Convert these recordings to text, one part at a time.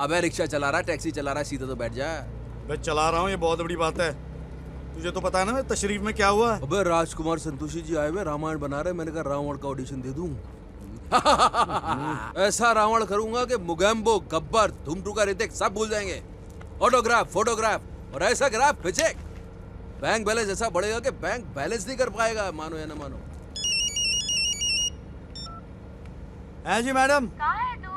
अबे रिक्शा चला रहा है, टैक्सी चला रहा है, सीधा तो बैठ जा। मैं चला रहा हूँ, ये बहुत बड़ी बात है। तुझे तो पता है ना तशरीफ में क्या हुआ? अबे राजकुमार संतोषी जी आए हुए, रामायण बना रहे, मैंने कहा रावण का ऑडिशन दे दूं। ऐसा रावण करूंगा कि मुगैम्बो, गब्बर, धूमटूका, ऋतिक सब भूल जाएंगे। ऑटोग्राफ, फोटोग्राफ और ऐसा ग्राफ खींचे, बैंक बैलेंस ऐसा बढ़ेगा कि बैंक बैलेंस नहीं कर पाएगा, मानो या ना मानो। हैं जी मैडम? कहाँ है तू?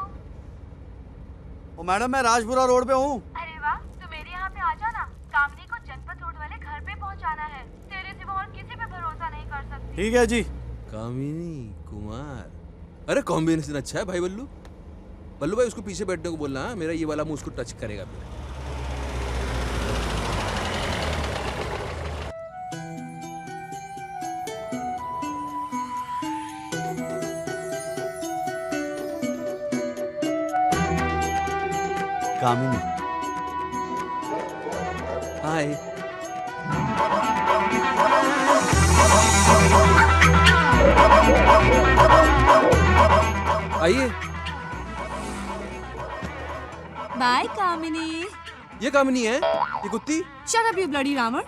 ओ मैडम, मैं राजपुरा रोड पे हूँ। अरे वाह, तू मेरे यहाँ पे आ जाना। कामनी को जनपद रोड वाले घर पे पहुँचाना है। तेरे सिवा और किसी पे भरोसा नहीं कर सकती। ठीक है जी। कामिनी कुमार, अरे कॉम्बिनेशन अच्छा है भाई। बल्लू बल्लू भाई, उसको पीछे बैठने को बोलना। हाँ? मेरा ये वाला मुंह उसको टच करेगा फिर। कामिनी, हाय। आइए। बाय कामिनी। ये कामिनी है, ये कुत्ती। Shut up you bloody Ravan.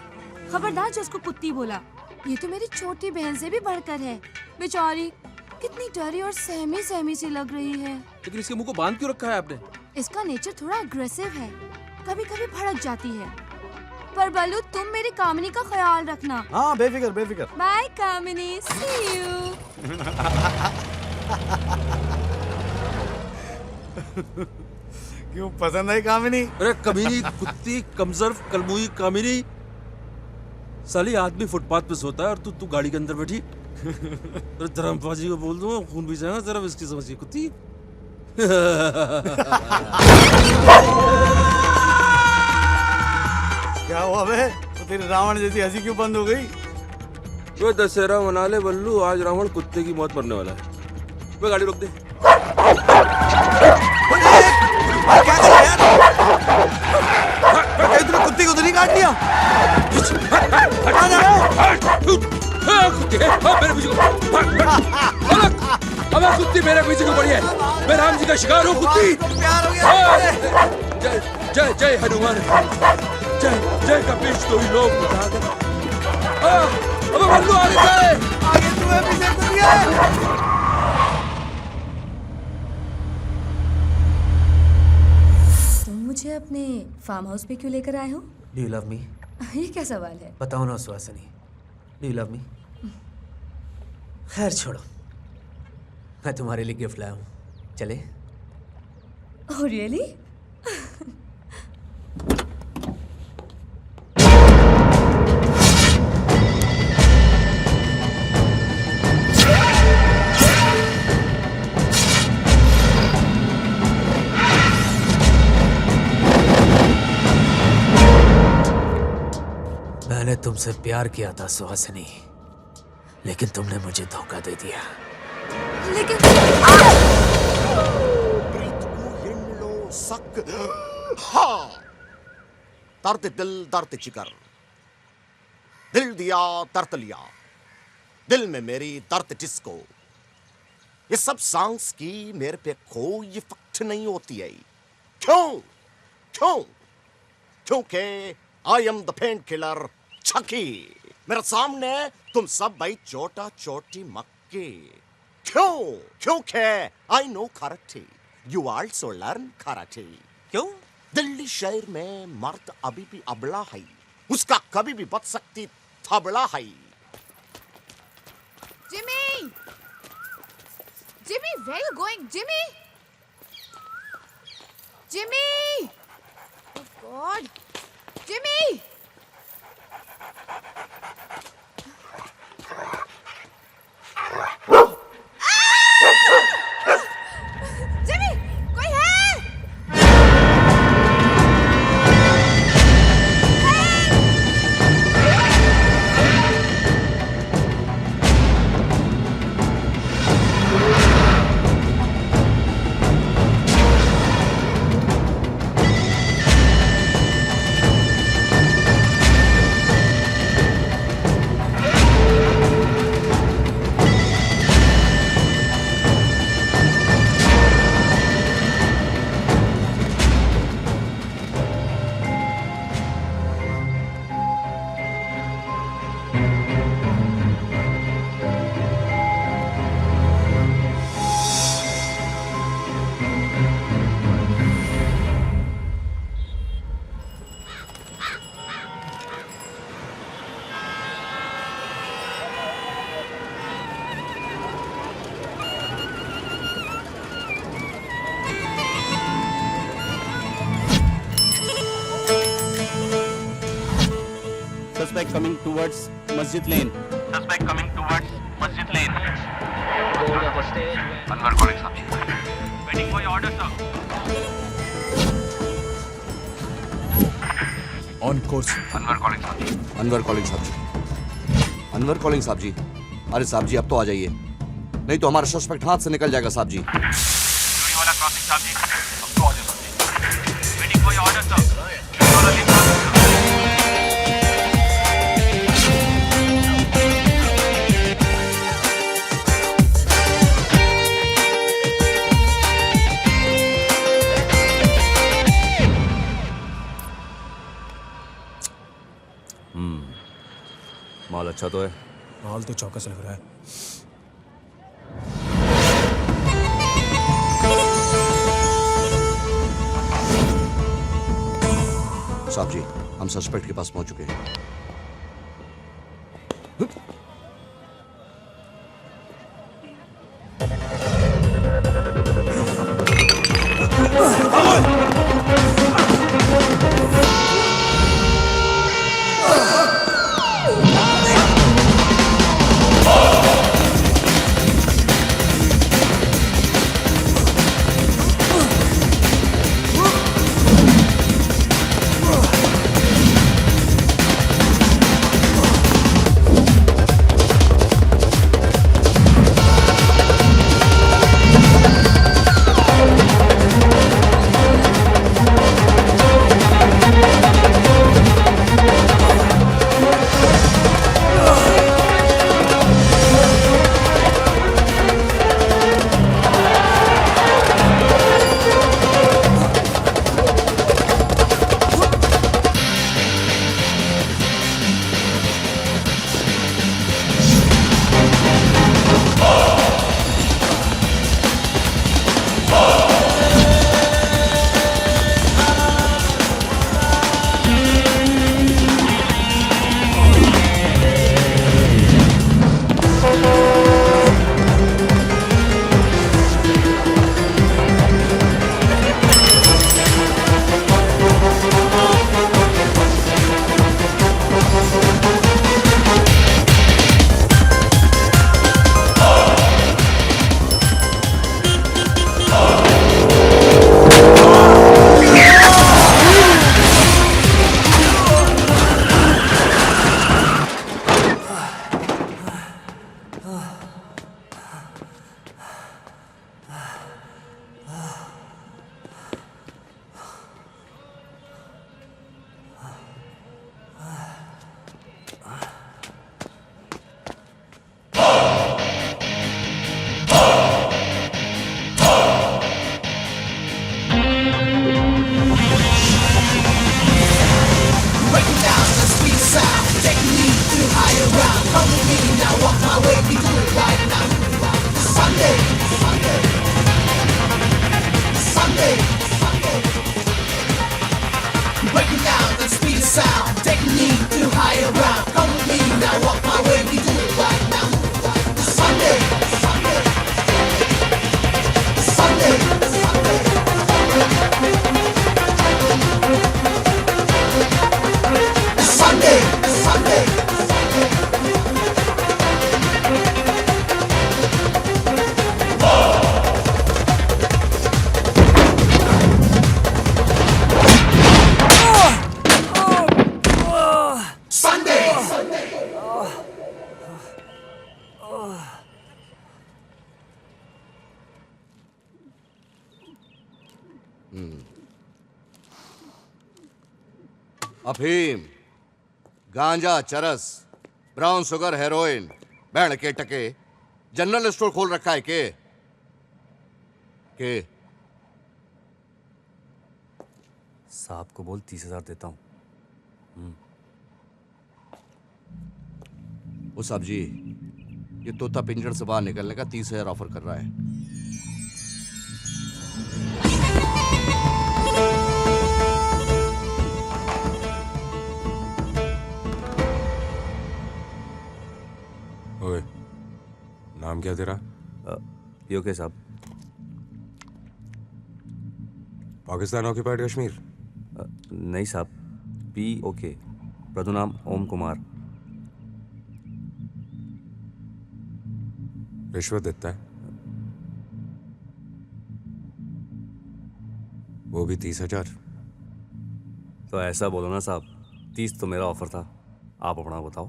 खबरदार जिसको कुत्ती बोला। ये तो मेरी छोटी बहन से भी बढ़कर है। बेचारी कितनी डरी और सहमी सहमी सी लग रही है। लेकिन इसके मुंह को बांध क्यों रखा है आपने? इसका नेचर थोड़ा अग्रेसिव है, कभी कभी भड़क जाती है। पर बल्लू, तुम मेरी कामिनी का ख्याल रखना। हाँ बेफिक्र बेफिक्र। Bye Kamini, see you. क्यों, पसंद है कामिनी? अरे कमीनी कुत्ती, कमजोर कलमुई कामिनी। साली आदमी फुटपाथ पे सोता है और तू गाड़ी के अंदर बैठी। अरे धर्मपाजी को बोल दूंगा, खून भी जाएगा जरा इसकी समझिए कुत्ती। क्या हुआ बे? तो तेरी रावण जैसी हंसी क्यों बंद हो गई? वो दशहरा मना ले बल्लू, आज रावण कुत्ते की मौत मरने वाला है। वो गाड़ी रोक दे। क्या कर रहा है यार? तूने कुत्ते को तो नहीं काट लिया? हटा जा। कुत्ती मेरे पीछे अब कुत्ती मेरे पीछे क्यों पड़ी है? मैं राम जी का शिकार हूँ कुत्ती। प्यार हो गया। जय जय जय हनुमान, जय जय कपीश तो ही लोग बता दे। अब बल्लू आगे जाए। आगे तू है, पीछे तू है। तुम मुझे अपने फार्म हाउस पे क्यों लेकर आए हो? Do you love me? ये क्या सवाल है? बताओ ना Suhasini, do you love me? खैर छोड़ो, मैं तुम्हारे लिए गिफ्ट लाया हूँ, चले? Oh really? मैंने तुमसे प्यार किया था सुहासिनी, लेकिन तुमने मुझे धोखा दे दिया। लेकिन दर्द दिल दर्द जिगर, दिल दिया दर्द लिया, दिल में मेरी दर्द जिसको। ये सब सॉन्ग्स की मेरे पे कोई इफेक्ट नहीं होती है। क्यों? क्यों? क्योंकि I am the pain killer छकी। मेरे सामने तुम सब भाई चोटा चोटी मक्की। क्यों? क्योंकि I know karate, you also learn karate. क्यों? दिल्ली शहर में मर्द अभी भी अबला है, उसका कभी भी बच सकती थबला है। Jimmy! Jimmy, where you going? Jimmy! Jimmy! Oh God! Jimmy! Jimmy, कोई है? Suspect coming towards Masjid Lane. Suspect coming towards Masjid Lane. Anwar calling Sabji. Waiting for your order, sir. On course. Anwar calling Sabji. Anwar calling साहब जी, Anwar calling साहब जी। अरे साहब जी अब तो आ जाइए, नहीं तो हमारा सस्पेक्ट हाथ से निकल जाएगा साहब जी। चोरी वाला क्रॉसिंग साहब जी। अब तो आ जाओ साहब जी। Waiting for your order, sir. चोरी वाला लिंक क्रॉसिंग, sir. माल अच्छा तो है। माल तो चौकस लग रहा है। साहब जी हम सस्पेक्ट के पास पहुंच चुके हैं। अफीम, गांजा, चरस, ब्राउन शुगर, हेरोइन, बैंड के टके, जनरल स्टोर खोल रखा है के साहब को बोल 30,000 देता हूँ। वो साहब जी, ये तोता पिंजड़ से बाहर निकलने का 30,000 ऑफर कर रहा है। ओए, नाम क्या तेरा? पीओके साहब। पाकिस्तान ऑक्यूपाइड कश्मीर? नहीं साहब, पीओके, प्रभु नाम ओम कुमार। रिश्वत देता है? वो भी 30,000। तो ऐसा बोलो ना साहब, 30 तो मेरा ऑफर था, आप अपना बताओ।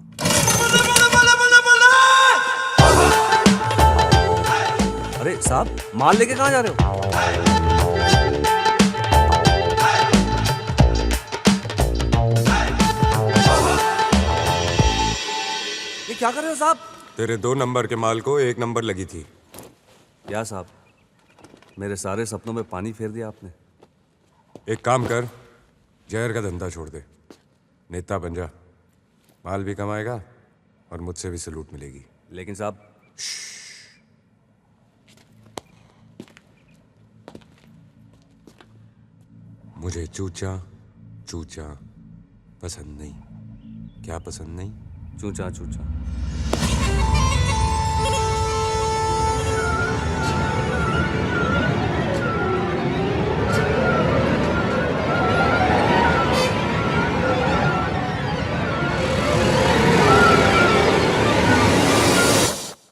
अरे साहब, माल लेके कहाँ जा रहे हो? ये क्या कर रहे हो साहब? तेरे 2 नंबर के माल को 1 नंबर लगी थी। क्या साहब, मेरे सारे सपनों में पानी फेर दिया आपने। एक काम कर, जहर का धंधा छोड़ दे, नेता बन जा, माल भी कमाएगा और मुझसे भी सलूट मिलेगी। लेकिन साहब, मुझे चूचा चूचा पसंद नहीं। क्या पसंद नहीं? चूचा चूचा।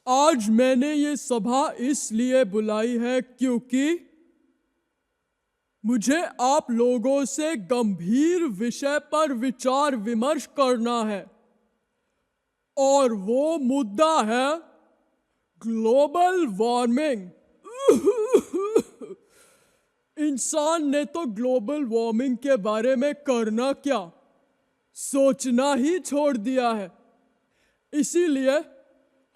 आज मैंने ये सभा इसलिए बुलाई है क्योंकि मुझे आप लोगों से गंभीर विषय पर विचार विमर्श करना है, और वो मुद्दा है ग्लोबल वार्मिंग। इंसान ने तो ग्लोबल वार्मिंग के बारे में करना क्या, सोचना ही छोड़ दिया है। इसीलिए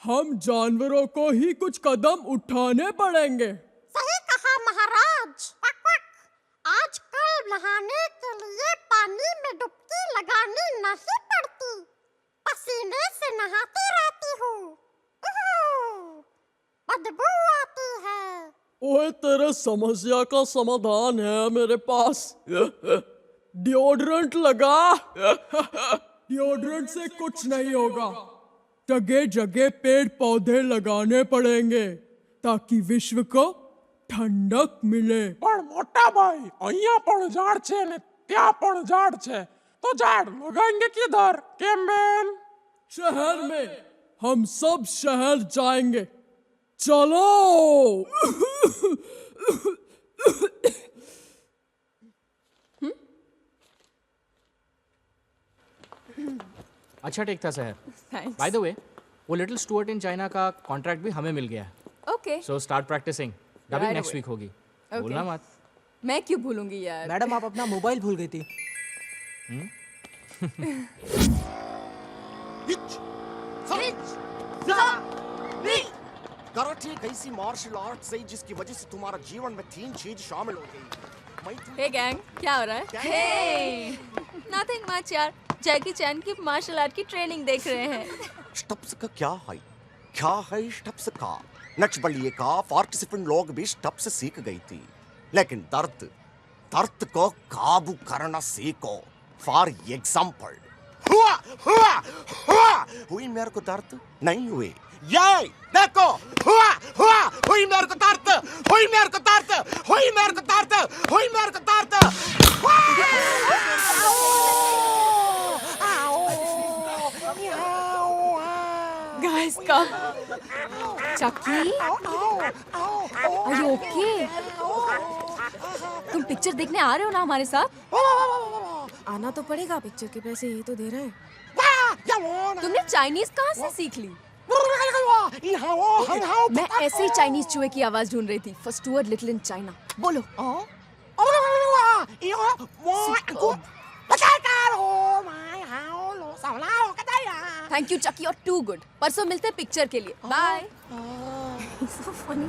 हम जानवरों को ही कुछ कदम उठाने पड़ेंगे। सही कहा महाराज। आजकल नहाने के लिए पानी में डुबकी लगानी नहीं पड़ती, पसीने से नहाती रहती हूँ। बदबू आती है। ओए, तेरे समस्या का समाधान है मेरे पास। डिओड्रेंट लगा। डिओड्रेंट से कुछ नहीं होगा, जगह जगह पेड़ पौधे लगाने पड़ेंगे ताकि विश्व को ठंडक मिले। પણ મોટા ભાઈ, અહીંયા પણ ઝાડ છે ને ત્યાં પણ ઝાડ છે, તો ઝાડ લગાएंगे किधर? कैम्बेन? शहर में। हम सब शहर जाएंगे, चलो। अच्छा टेक था शहर। बाय द वे, वो लिटिल स्टुअर्ट इन चाइना का कॉन्ट्रैक्ट भी हमें मिल गया है। Okay, so start practising. Dubbing Right next away. Week होगी। Okay. बोलना मत। मैं क्यों भूलूंगी यार। मैडम, आप अपना मोबाइल भूल गई थी। कराटे एक ऐसी मार्शल आर्ट है जिसकी वजह से तुम्हारा जीवन में 3 चीज शामिल हो गई। हे गैंग, क्या हो रहा है? हे, नथिंग मच यार। जैकी चैन की मार्शल आर्ट की ट्रेनिंग देख रहे हैं। स्टप्स का क्या है स्टप्स का? नच बलिए का पार्टिसिपेंट लोग भी स्टप्स सीख गई थी, लेकिन दर्द को काबू करना सीखो। फॉर एग्जाम्पल, हुई मेरे को दर्द नहीं हुई, ये देखो, हुई मेरे को दर्द, हुई मेरे को दर्द, हुई मेरे को दर्द, हुई मेरे को दर्द। Guys, come. Chucky, are you okay? तुम पिक्चर देखने आ रहे हो ना हमारे साथ? आना तो पड़ेगा, पिक्चर के पैसे यही तो दे रहे हैं। तुमने चाइनीज कहाँ से सीख ली? मैं ऐसे ही चाइनीज चूहे की आवाज ढूंढ रही थी। First word little in China. बोलो। थैंक यू चकी, और टू गुड। परसों मिलते हैं पिक्चर के लिए। बाय। So funny.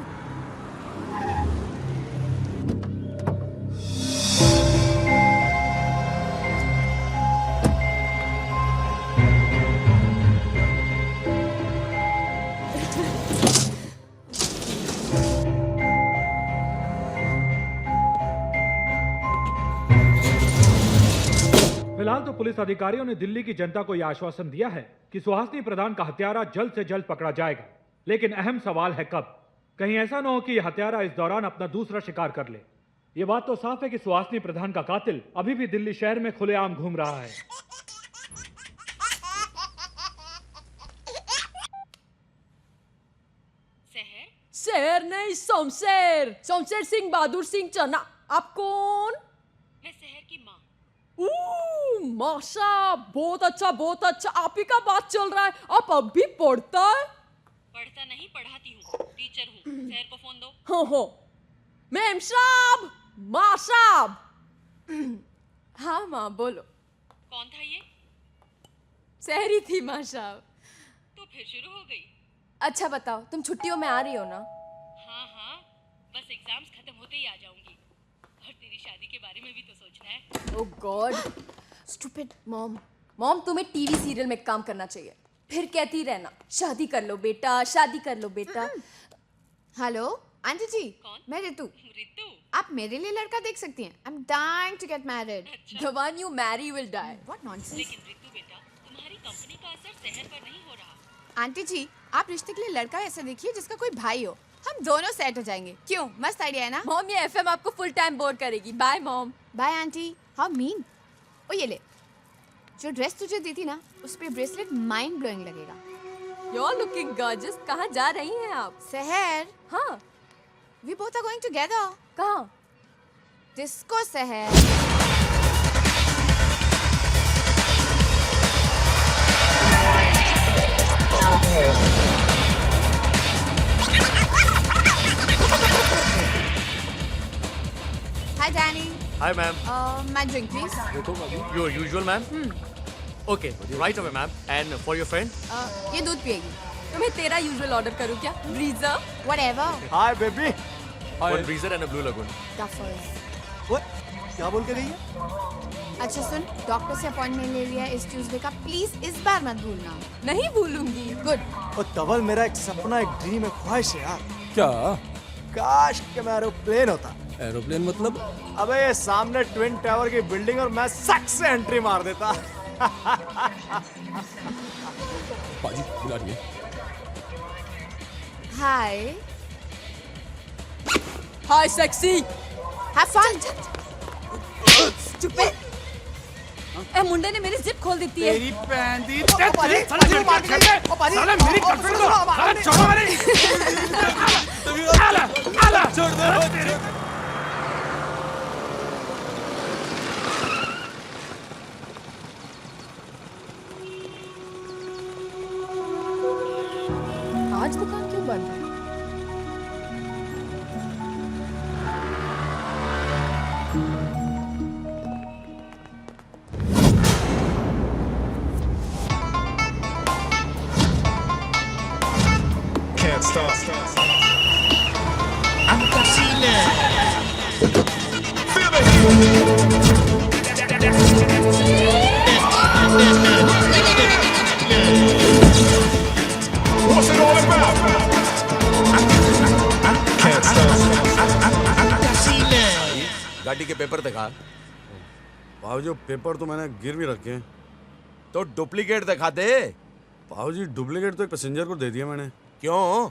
फिलहाल तो पुलिस अधिकारियों ने दिल्ली की जनता को यह आश्वासन दिया है कि सुहासिनी प्रधान का हत्यारा जल्द से जल्द पकड़ा जाएगा, लेकिन अहम सवाल है कब। कहीं ऐसा न हो कि यह हत्यारा इस दौरान अपना दूसरा शिकार कर ले। यह बात तो साफ है कि सुहासिनी प्रधान का कातिल अभी भी दिल्ली शहर में खुलेआम घूम रहा है। शेर नहीं, शमशेर, शमशेर सिंह बहादुर सिंह चन्ना। आप कौन? मैं शहर की माँ। माशा, बहुत अच्छा बहुत अच्छा। आप ही का बात चल रहा है। आप अब भी पढ़ता है? पढ़ता नहीं, पढ़ाती हूँ, टीचर हूँ। शहर को फोन दो। हो मैम साहब, माँ साहब। हाँ माँ बोलो। कौन था ये? शहरी थी माँ साहब। तो फिर शुरू हो गई। अच्छा बताओ, तुम छुट्टियों में आ रही हो ना? हाँ हाँ, बस एग्जाम्स खत्म होते ही आ जाऊंगी। और तेरी शादी के बारे में भी तो सोचना है। ओह गॉड, स्टूपिड मॉम। मॉम, तुम्हें टीवी सीरियल में काम करना चाहिए, फिर कहती रहना शादी कर लो बेटा, शादी कर लो बेटा। हेलो आंटी जी, मैं रितु। रितु, आप मेरे लिए लड़का देख सकती हैं। I am dying to get married. The one you marry will die. What nonsense? लेकिन रितु बेटा, तुम्हारी कंपनी का असर शहर पर नहीं हो रहा। आंटी जी, आप रिश्ते के लिए लड़का ऐसा देखिए जिसका कोई भाई हो। हम दोनों सेट हो जाएंगे। क्यों? मस्त आइडिया है ना? मॉम, ये एफएम आपको फुल टाइम बोर करेगी। Bye mom. Bye aunty. How mean. ओ ये ले, जो ड्रेस तुझे दी थी ना, उस पे ब्रेसलेट माइंड ब्लोइंग लगेगा। You're looking gorgeous. कहाँ जा रही हैं आप? शहर। हाँ। We both are going together. कहाँ? डिस्को शहर। Hi Danny. Hi ma'am. My drink please. Your usual ma'am. Okay, right away ma'am. And for your friend? ये दूध पिएगी। तुम्हें तेरा यूजुअल ऑर्डर करूँ क्या? ब्रीजर? Whatever. Hi baby. One breezer and a blue lagoon. Duffers. What? क्या बोल के गई है? अच्छा सुन, डॉक्टर से अपॉइंटमेंट ले लिया इस ट्यूसडे का। प्लीज इस बार मत भूलना। नहीं भूलूंगी। गुड। और धवल, मेरा एक सपना, एक ड्रीम, एक ख्वाहिश है यार। क्या? काश कि मैं एरोप्लेन होता। एरोप्लेन मतलब? अबे ये सामने ट्विन टावर की बिल्डिंग और मैं सक से एंट्री मार देता। बाजी बुला रही है। Hi. Hi sexy. Have fun. Stupid. ए मुंडे ने मेरी जिप खोल दी थी। तेरी बहन दी। साला मेरी गर्लफ्रेंड को साला छोड़ मारी। आला छोड़ दे तेरे। आज दुकान क्यों बंद है? Can't stop. I'm Casino. Feel it. What's it all about? Can't stop. गाड़ी के पेपर दिखा। भाजी पेपर तो मैंने गिरवी रखे हैं। तो डुप्लीकेट दिखा दे। भाजी डुप्लीकेट तो एक पैसेंजर को दे दिया मैंने। क्यों?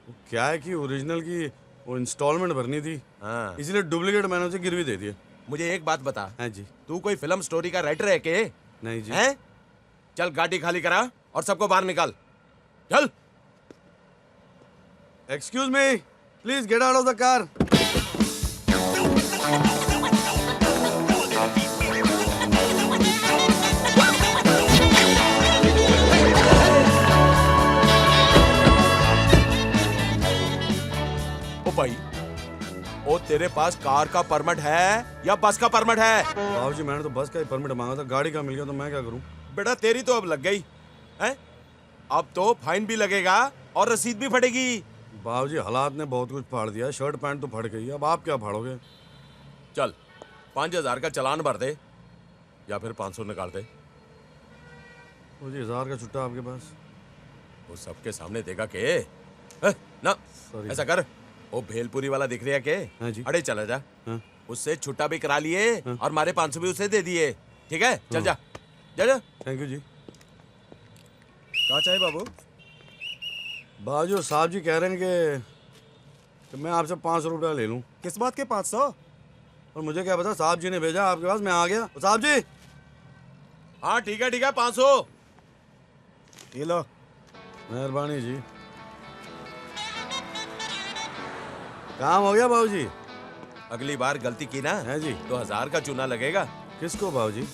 वो क्या है कि ओरिजिनल की वो इंस्टॉलमेंट भरनी थी। हाँ। इसलिए डुप्लीकेट मैंने उसे गिरवी दे दिया। मुझे एक बात बता। हाँ जी। तू कोई फिल्म स्टोरी का राइटर है के? नहीं जी। हैं? चल गाड़ी खाली करा और सबको बाहर निकाल। चल। Excuse me, please get out of the car. ओ भाई, ओ तेरे पास कार का परमिट है या बस का परमिट है? बाबूजी मैंने तो बस का ही परमिट मांगा था, गाड़ी का मिल गया तो मैं क्या करूं? बेटा तेरी तो अब लग गई है, अब तो फाइन भी लगेगा और रसीद भी फटेगी। बाबूजी हालात ने बहुत कुछ फाड़ दिया, शर्ट पैंट तो फट गई, अब आप क्या फाड़ोगे? चल 5000 का चालान भर दे या फिर 500 निकाल दे। मुझे 1000 का छुट्टा आपके पास? वो सबके सामने देगा के ना। ऐसा कर, वो भेलपुरी वाला दिख रहा है के? हाँ जी। अरे चला जा। हाँ। उससे छुट्टा भी करा लिए और मारे 500 भी उसे दे दिए। ठीक है, चल जा जा जा। थैंक यू जी। क्या चाहिए बाबू? बाजू साहब जी कह रहे हैं कि मैं आपसे 500 रुपया ले लूं। किस बात के 500? और मुझे क्या पता, साहब जी ने भेजा आपके पास, मैं आ गया। साहब जी। हाँ ठीक है 500 ये लो। मेहरबानी जी। काम हो गया बाबूजी। अगली बार गलती की ना है जी तो 1000 का चूना लगेगा। किसको बाबूजी?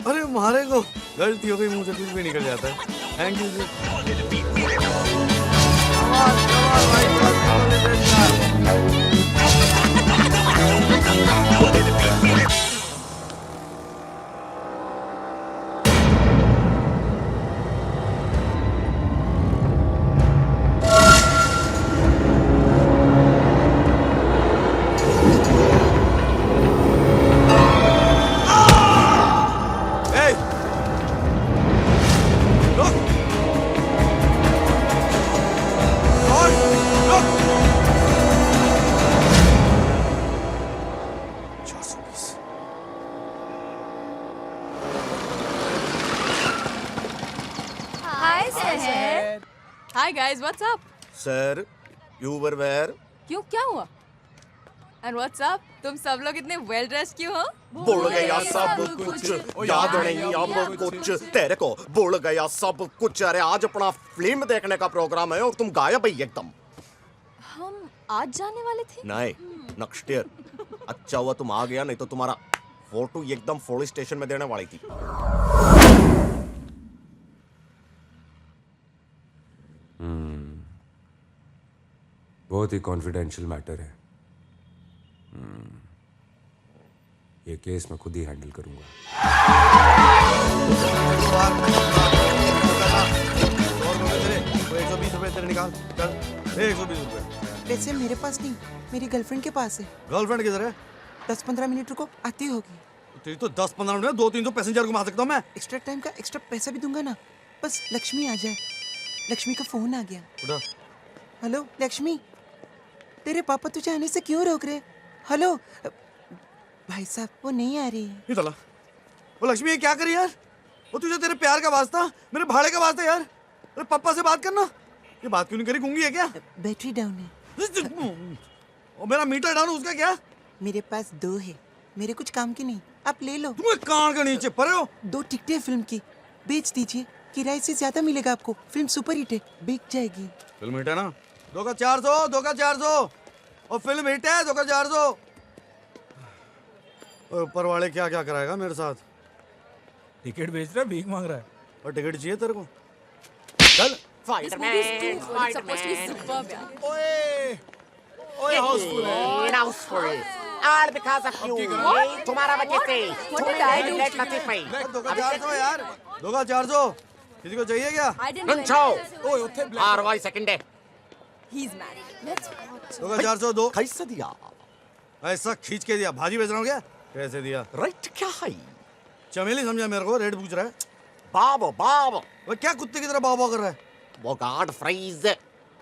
अरे हमारे को गलती हो गई, मुंह से कुछ भी निकल जाता है। थैंक यू जी। Hi sir. Hi guys, what's up? Sir you were where? क्यों, क्या हुआ? And what's up? तुम सब लोग इतने वेल ड्रेस्ड क्यों हो? बोल गया सब कुछ, याद नहीं अब कुछ, तेरे को बोल गया सब कुछ। अरे आज अपना फिल्म देखने का प्रोग्राम है और तुम गायब ही एकदम। हम आज जाने वाले थे। नहीं, नेक्स्ट ईयर। अच्छा हुआ तुम आ गया, नहीं तो तुम्हारा फोटो एकदम पुलिस स्टेशन में देने वाली थी। बहुत ही कॉन्फिडेंशियल मैटर है। ये केस मैं खुद ही हैंडल करूंगा। 120 रुपए तेरे निकाल, चल 120 रुपए। पैसे मेरे पास नहीं, मेरी गर्लफ्रेंड के पास है। गर्लफ्रेंड किधर है? 10-15 मिनट रुको, आती होगी। तेरी तो 10-15 मिनट में 200-300 पैसेंजर घुमा सकता हूँ मैं। एक्स्ट्रा टाइम का एक्स्ट्रा पैसा भी दूंगा ना, बस लक्ष्मी आ जाए। लक्ष्मी का फोन आ गया। उठा। हेलो लक्ष्मी, तेरे पापा तुझे आने से क्यों रोक रहे? हेलो भाई साहब, वो नहीं आ रही। ये चला। वो लक्ष्मी ये क्या करी यार? वो तुझे तेरे प्यार का वास्ता, मेरे भाड़े का वास्ता यार। अरे पापा से बात करना। ये बात क्यों नहीं करी? गूंगी है क्या? बैटरी डाउन है। और मेरा मीटर डाउन, उसका क्या? मेरे पास 2 है, मेरे कुछ काम की नहीं, आप ले लो। तुम कान के नीचे पड़े हो। 2 टिकटें फिल्म की, बेच दीजिए, किराए से ज्यादा मिलेगा आपको। फिल्म सुपर हिट है, बिक जाएगी। फिल्म हिट है ना? 2 का 400, 2 का 400। और फिल्म हिट है, 2 का 400। और ऊपर वाले क्या क्या कराएगा मेरे साथ? टिकट बेच रहा है, भीख मांग रहा है। और टिकट चाहिए तेरे को? चल। ओए हाउसफुल है, Housefull. All because of you. तुम्हारा वजह से। लेट लतीफ भाई। 2 का 400 यार, 2 का 400। किसी को चाहिए क्या? ओए उत्थे आरवाई सेकंड है। He's married. Let's watch. 2 का 400 दो। कैसे दिया? ऐसा खींच के दिया। भाजी बेच रहा हूँ क्या? कैसे दिया? राइट क्या है? चमेली समझा मेरे को, रेट पूछ रहा है। बाबो बाबो। वो क्या कुत्ते की तरह बाबा कर रहा है? वो guard fries.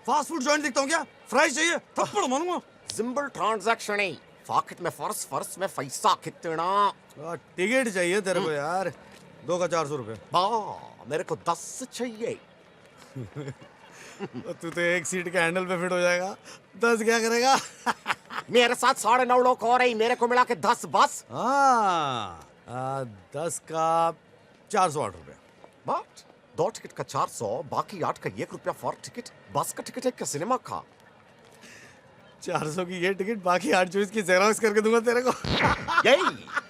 Fast food joint दिखता हूँ क्या? फ्राइज चाहिए, थप्पड़ मारूंगा। सिंपल ट्रांजैक्शन है। पॉकेट में फर्स में पैसा कितना? टिकट चाहिए तेरे को यार। 2 का 400 रुपए। मेरे को 10 चाहिए। तू तो एक सीट के हैंडल पे फिट हो जाएगा, 10 क्या करेगा? मेरे साथ 9.5 लोग और है, मेरे को मिला के 10 बस। 10 का 408 रुपए। बट 2 टिकट का 400, बाकी 8 का 1 रुपया फॉर टिकट। बस का टिकट है क्या सिनेमा का? 400 की ये टिकट, बाकी 8 चॉइस की जेरोक्स करके दूंगा तेरे को। यही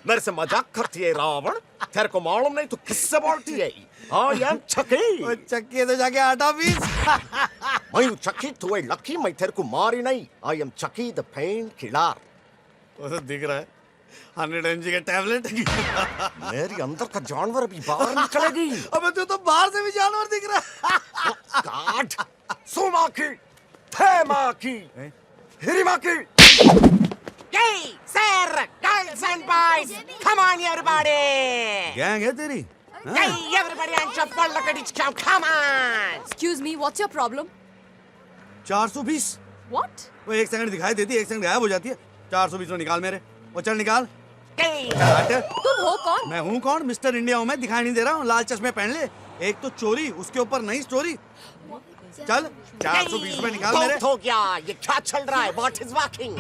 मेरे से मजाक करती है रावण। तेरे को मालूम नहीं तू किससे बोलती है? आई एम चक्की। चक्की तो जाके आटा पीस। मैं हूँ चक्की, तू है लकी। मैं तेरे को मारी नहीं। आई एम चक्की द पेन किलर। वो तो दिख रहा है, 100 mg का टैबलेट। मेरी अंदर का जानवर अभी बाहर निकलेगी। अबे तू तो बाहर से भी जानवर दिख रहा है। गाड सुमाकी, थेमाकी, हिरिमाकी। Hey, sir, girls and boys, come on, everybody! Gang है तेरी? Hey, everybody, and jump on the credit count, come on! Excuse me, what's your problem? 420। What? वो 1 सेकंड दिखाई देती है, 1 सेकंड गायब हो जाती है। 420 में निकाल मेरे। वो चल निकाल। तुम हो कौन? मैं हूँ कौन? मिस्टर इंडिया हूँ मैं, दिखाई नहीं दे रहा हूँ। लाल चश्मे पहन ले। एक तो चोरी, उसके ऊपर नई स्टोरी। चल 420 में निकाल मेरे। हो गया, ये क्या चल रहा है? What is working?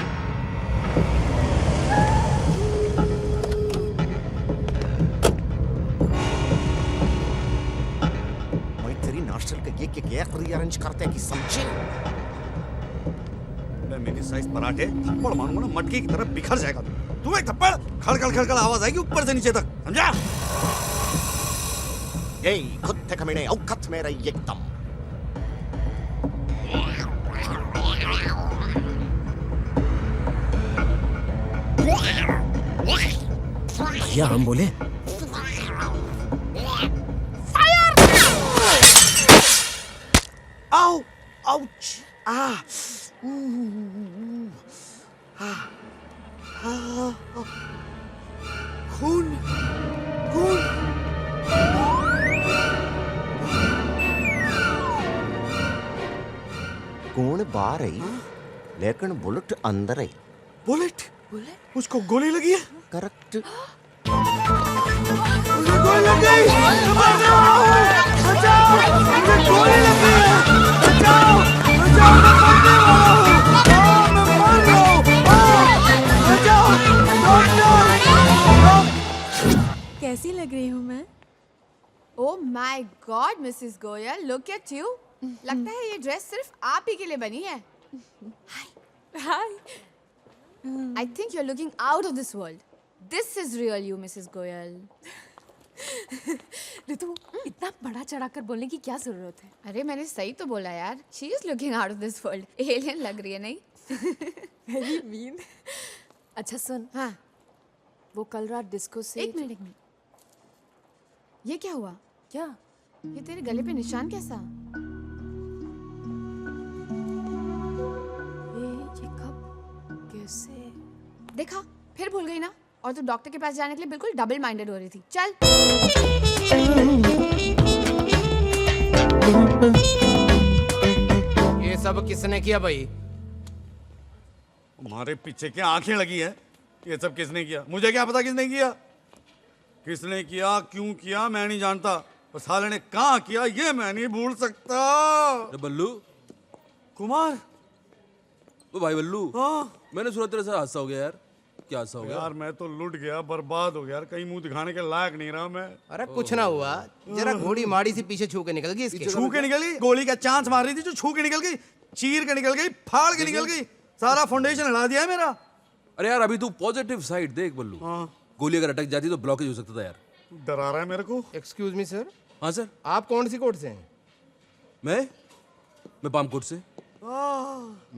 मैं तेरी नाश्ते के ये रीअरेंज करते कि समझे? मेरी साइज पराठे थप्पड़ मारूंगा ना मटकी की तरह बिखर जाएगा तू एक थप्पड़ खड़खड़ खड़खड़ आवाज आएगी ऊपर से नीचे तक समझा Ey, kutte kamine aukat mere yektam. भैया हम बोले आओ आउच आ खून खून कौन बाहर आई लेकिन बुलेट अंदर आई बुलेट उसको गोली लगी है करेक्ट मुझे गोली लग गई बचाओ बचाओ मुझे गोली लग गई है बचाओ बचाओ मैं मरने वाला हूँ मैं मर रहा हूँ बचाओ डॉक्टर कैसी लग रही हूँ मैं? Oh my God, Mrs. Goyal, look at you. लगता है ये ड्रेस सिर्फ आप ही के लिए बनी है. Hi. I think you're looking out of this world. This is real you, Mrs. Goyal. ऋतु, इतना बड़ा चढ़ाकर बोलने की क्या जरूरत है? अरे मैंने सही तो बोला यार. She is looking out of this world. Alien लग रही है नहीं? Very mean. अच्छा सुन. हाँ. वो कल रात डिस्को से. एक मिनट. ये क्या हुआ? क्या? ये तेरे गले पे निशान कैसा? ये कब? कैसे? देखा? फिर भूल गई ना? और तू डॉक्टर के पास जाने के लिए बिल्कुल डबल माइंडेड हो रही थी. चल. ये सब किसने किया भाई? हमारे पीछे क्या आंखें लगी है ये सब किसने किया मुझे क्या पता किसने किया किसने किया क्यों किया मैं नहीं जानता और साले ने कहाँ किया ये मैं नहीं भूल सकता बल्लू कुमार वो भाई बल्लू हाँ मैंने सुना तेरे साथ हादसा हो गया यार क्या हादसा हो गया यार मैं तो लुट गया बर्बाद हो गया यार कहीं मुंह दिखाने के लायक नहीं रहा मैं अरे कुछ ना हुआ जरा घोड़ी माड़ी सी पीछे छू के निकल गई इसके छू के निकल गई गोली का चांस मार रही थी जो छू के निकल गई चीर के निकल गई फाड़ के निकल गई सारा फाउंडेशन हिला दिया है मेरा अरे यार अभी तू पॉजिटिव साइड देख बल्लू गोली अगर अटक जाती तो ब्लॉकेज हो सकता था यार डरा रहा है मेरे को एक्सक्यूज मी सर हाँ सर आप कौन सी कोर्ट से हैं मैं पामकोट से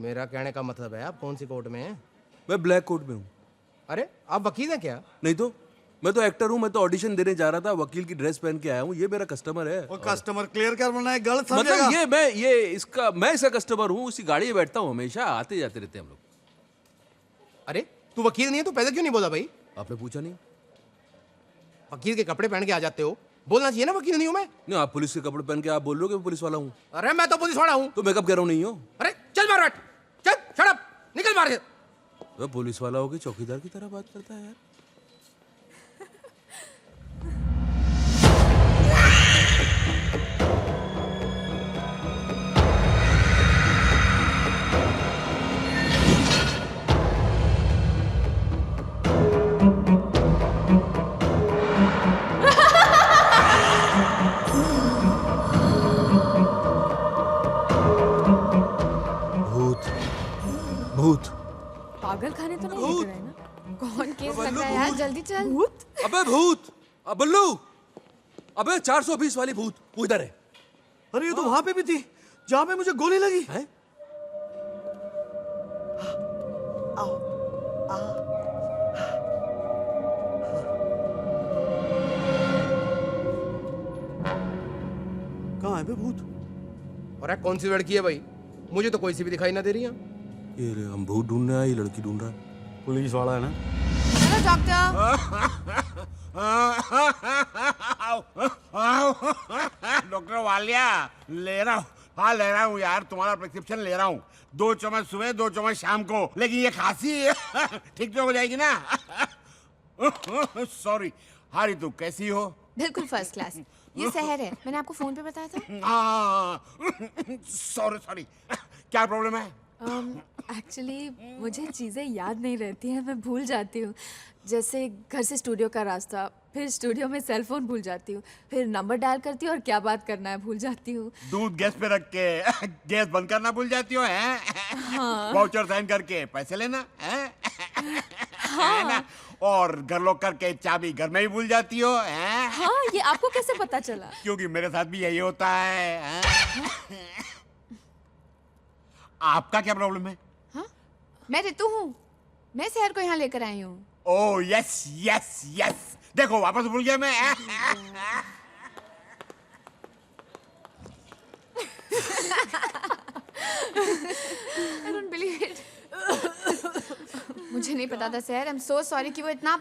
मेरा कहने का मतलब है आप कौन सी कोर्ट में हैं मैं ब्लैक कोट में हूँ अरे आप वकील हैं क्या नहीं तो मैं तो एक्टर हूँ मैं तो ऑडिशन देने जा रहा था वकील की ड्रेस पहन के आया हूँ ये मेरा कस्टमर है वो कस्टमर क्लियर कर वरना गलत समझेगा मतलब मैं इसका कस्टमर हूँ उसी गाड़ी में बैठता हूँ हमेशा आते जाते रहते हैं हम लोग अरे तू वकील नहीं है तो पहले क्यों नहीं बोला भाई आपने पूछा नहीं वकील के कपड़े पहन के आ जाते हो बोलना चाहिए ना वकील नहीं हूं मैं नहीं आप पुलिस के कपड़े पहन के आप बोल रहे हो कि मैं पुलिस वाला हूँ अरे मैं तो पुलिस वाला हूँ तो मैं कब कह रहा हूँ नहीं हो अरे चल मार बैठ चल शट अप निकल मार वह पुलिस वाला होकर चौकीदार की तरह बात करता है यार भूत पागल खाने तो नहीं लेकर आए ना कौन केस लग रहा है यार जल्दी चल भूत अबे भूत बल्लू अबे 420 वाली भूत वो इधर है अरे ये तो वहां पे भी थी जहां पे मुझे गोली लगी है कहाँ है बे भूत अरे कौन सी लड़की है भाई मुझे तो कोई सी भी दिखाई ना दे रही है ये हम भूत ढूंढने आए लड़की ढूंढ रहा है पुलिस वाला है ना चलो डॉक्टर डॉक्टर वालिया ले रहा हूँ हाँ ले रहा हूँ यार तुम्हारा प्रिस्क्रिप्शन ले रहा हूँ 2 चम्मच सुबह 2 चम्मच शाम को लेकिन ये खांसी ठीक तो हो जाएगी ना सॉरी हारी तू कैसी हो बिल्कुल फर्स्ट क्लास ये शहर है मैंने आपको फोन पे बताया था हाँ सॉरी सॉरी क्या प्रॉब्लम है एक्चुअली मुझे चीज़ें याद नहीं रहती हैं, मैं भूल जाती हूँ। जैसे घर से स्टूडियो का रास्ता, फिर स्टूडियो में सेल फोन भूल जाती हूँ, फिर नंबर डायल करती हूँ और क्या बात करना है भूल जाती हूँ। दूध गैस पे रख के गैस बंद करना भूल जाती हो, हैं? हाँ। वाउचर साइन करके पैसे लेना, हैं? है ना? और घर लॉक करके चाबी घर में ही भूल जाती हो, हैं? हाँ, ये आपको कैसे पता चला? क्योंकि मेरे साथ भी यही होता है, हैं? आपका क्या प्रॉब्लम है? हाँ? मैं रितु हूँ, मैं शहर को यहाँ लेकर आई हूँ। ओह यस यस यस, देखो वापस भूल गया मैं। I don't believe it. मुझे नहीं पता था sir, I am so sorry कि वो इतना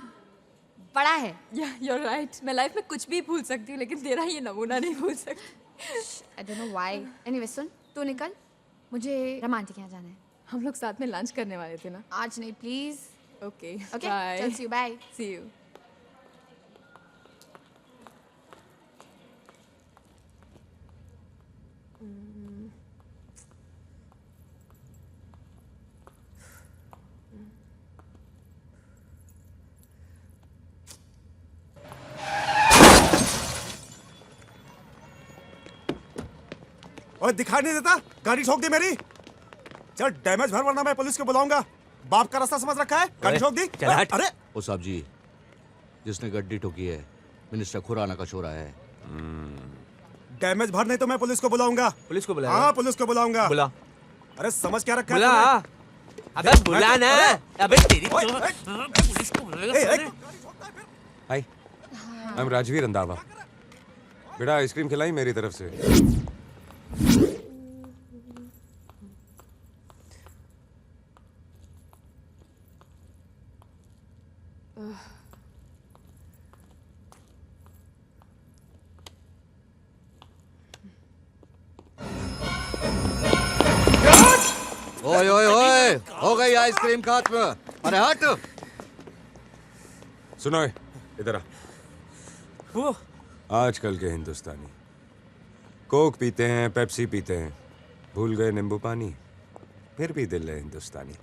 बड़ा है। You're right. मैं लाइफ में कुछ भी भूल सकती हूँ, लेकिन तेरा ये नमूना नहीं भूल सकती। I don't know why. Anyway, सुन, तू निकल, मुझे रमांटिक यहाँ जाना है। हम लोग साथ में लंच करने वाले थे ना? आज नहीं, प्लीज। Okay, okay, bye. चल, see you, bye. See you. और दिखाई नहीं देता, गाड़ी ठोक दी मेरी। चल डैमेज भर, वरना मैं पुलिस को बुलाऊंगा। बाप का रास्ता समझ रखा है, गाड़ी ठोक दी। चल हट। अरे ओ साहब जी, जिसने गड्डी ठोकी है मिनिस्टर खुराना का छोरा है। डैमेज भर, नहीं तो मैं पुलिस को बुलाऊंगा। पुलिस को बुला? हाँ, पुलिस को बुलाऊंगा। बुला। अरे समझ क्या रखा है बुला। तूने? अबे बुला ना। अबे तेरी पुलिस को बुलाएगा। हाय, आई एम राजवीर रंधावा। बेटा आइसक्रीम खिलाई मेरी तरफ से। ओए ओए ओए, हो गई आइसक्रीम खत्म। अरे हट। सुनो इधर आ। वो आजकल के हिंदुस्तानी कोक पीते हैं, पेप्सी पीते हैं, भूल गए नींबू पानी, फिर भी दिल है हिंदुस्तानी।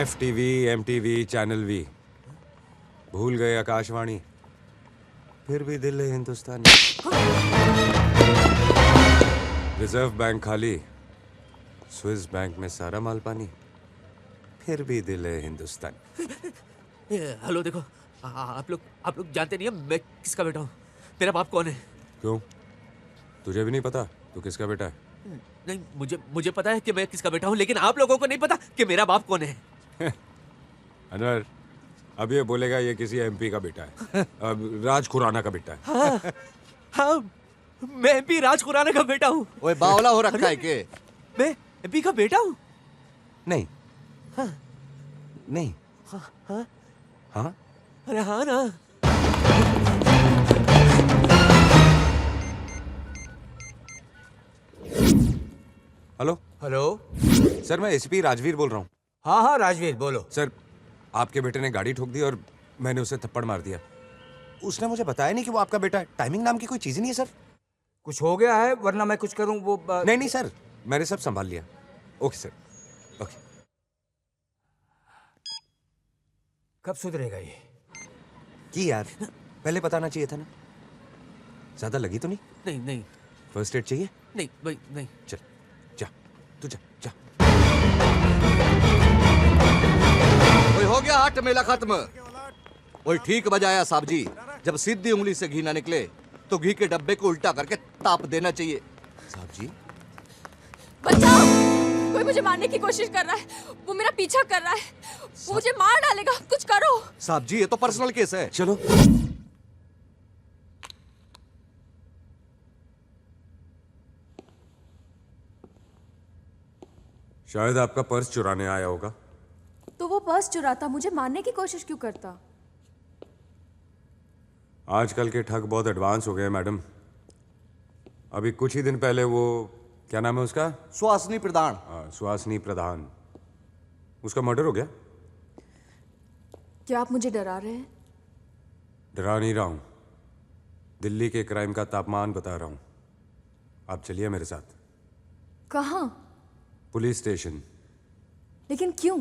FTV, MTV, चैनल वी, भूल गए आकाशवाणी, फिर भी दिल है हिंदुस्तानी। रिजर्व बैंक खाली, स्विस बैंक में सारा माल पानी, फिर भी दिल है हिंदुस्तानी। हेलो, देखो आप लोग जानते नहीं है मैं किसका बेटा हूँ। मेरा बाप कौन है? क्यों, तुझे भी नहीं पता तू किसका बेटा है? नहीं, मुझे पता है कि मैं किसका बेटा हूँ, लेकिन आप लोगों को नहीं पता कि मेरा बाप कौन है। अनवर, अब ये बोलेगा ये किसी MP का बेटा है, अब राज खुराना का बेटा है। हाँ, मैं MP राज खुराना का बेटा हूँ। ओए बावला हो रखा है के? मैं MP का बेटा हूँ? नहीं। हाँ। नहीं। हाँ हाँ हाँ? अरे हाँ ना। हेलो हेलो सर, मैं ACP राजवीर बोल रहा हूँ। हाँ हाँ राजवीर बोलो। सर, आपके बेटे ने गाड़ी ठोक दी और मैंने उसे थप्पड़ मार दिया। उसने मुझे बताया नहीं कि वो आपका बेटा है। टाइमिंग नाम की कोई चीज ही नहीं है सर। कुछ हो गया है, वरना मैं कुछ करूं वो नहीं सर, मैंने सब संभाल लिया। Okay sir, okay. कब सुधरेगा ये? की यार, पहले बताना चाहिए था ना। ज्यादा लगी तो नहीं? नहीं नहीं। फर्स्ट एड चाहिए? नहीं भाई नहीं। चल जा, तू जा जा। ओए हो गया हट, मेला खत्म। ओए ठीक बजाया साहब जी, जब सीधी उंगली से घी ना निकले तो घी के डब्बे को उल्टा करके ताप देना चाहिए। साहब जी बचाओ, कोई मुझे मारने की कोशिश कर रहा है, वो मेरा पीछा कर रहा है, वो मुझे मार डालेगा, कुछ करो। साहब जी ये तो पर्सनल केस है। चलो। शायद आपका पर्स चुराने आया होगा। तो वो पर्स चुराता, मुझे मारने की कोशिश क्यों करता? आजकल के ठग बहुत एडवांस हो गए मैडम। अभी कुछ ही दिन पहले वो, क्या नाम है उसका? सुहासिनी प्रधान। सुहासिनी प्रधान, उसका मर्डर हो गया। क्या आप मुझे डरा रहे हैं? डरा नहीं रहा हूं, दिल्ली के क्राइम का तापमान बता रहा हूं। आप चलिए मेरे साथ कहाँ? Police station. लेकिन क्यों?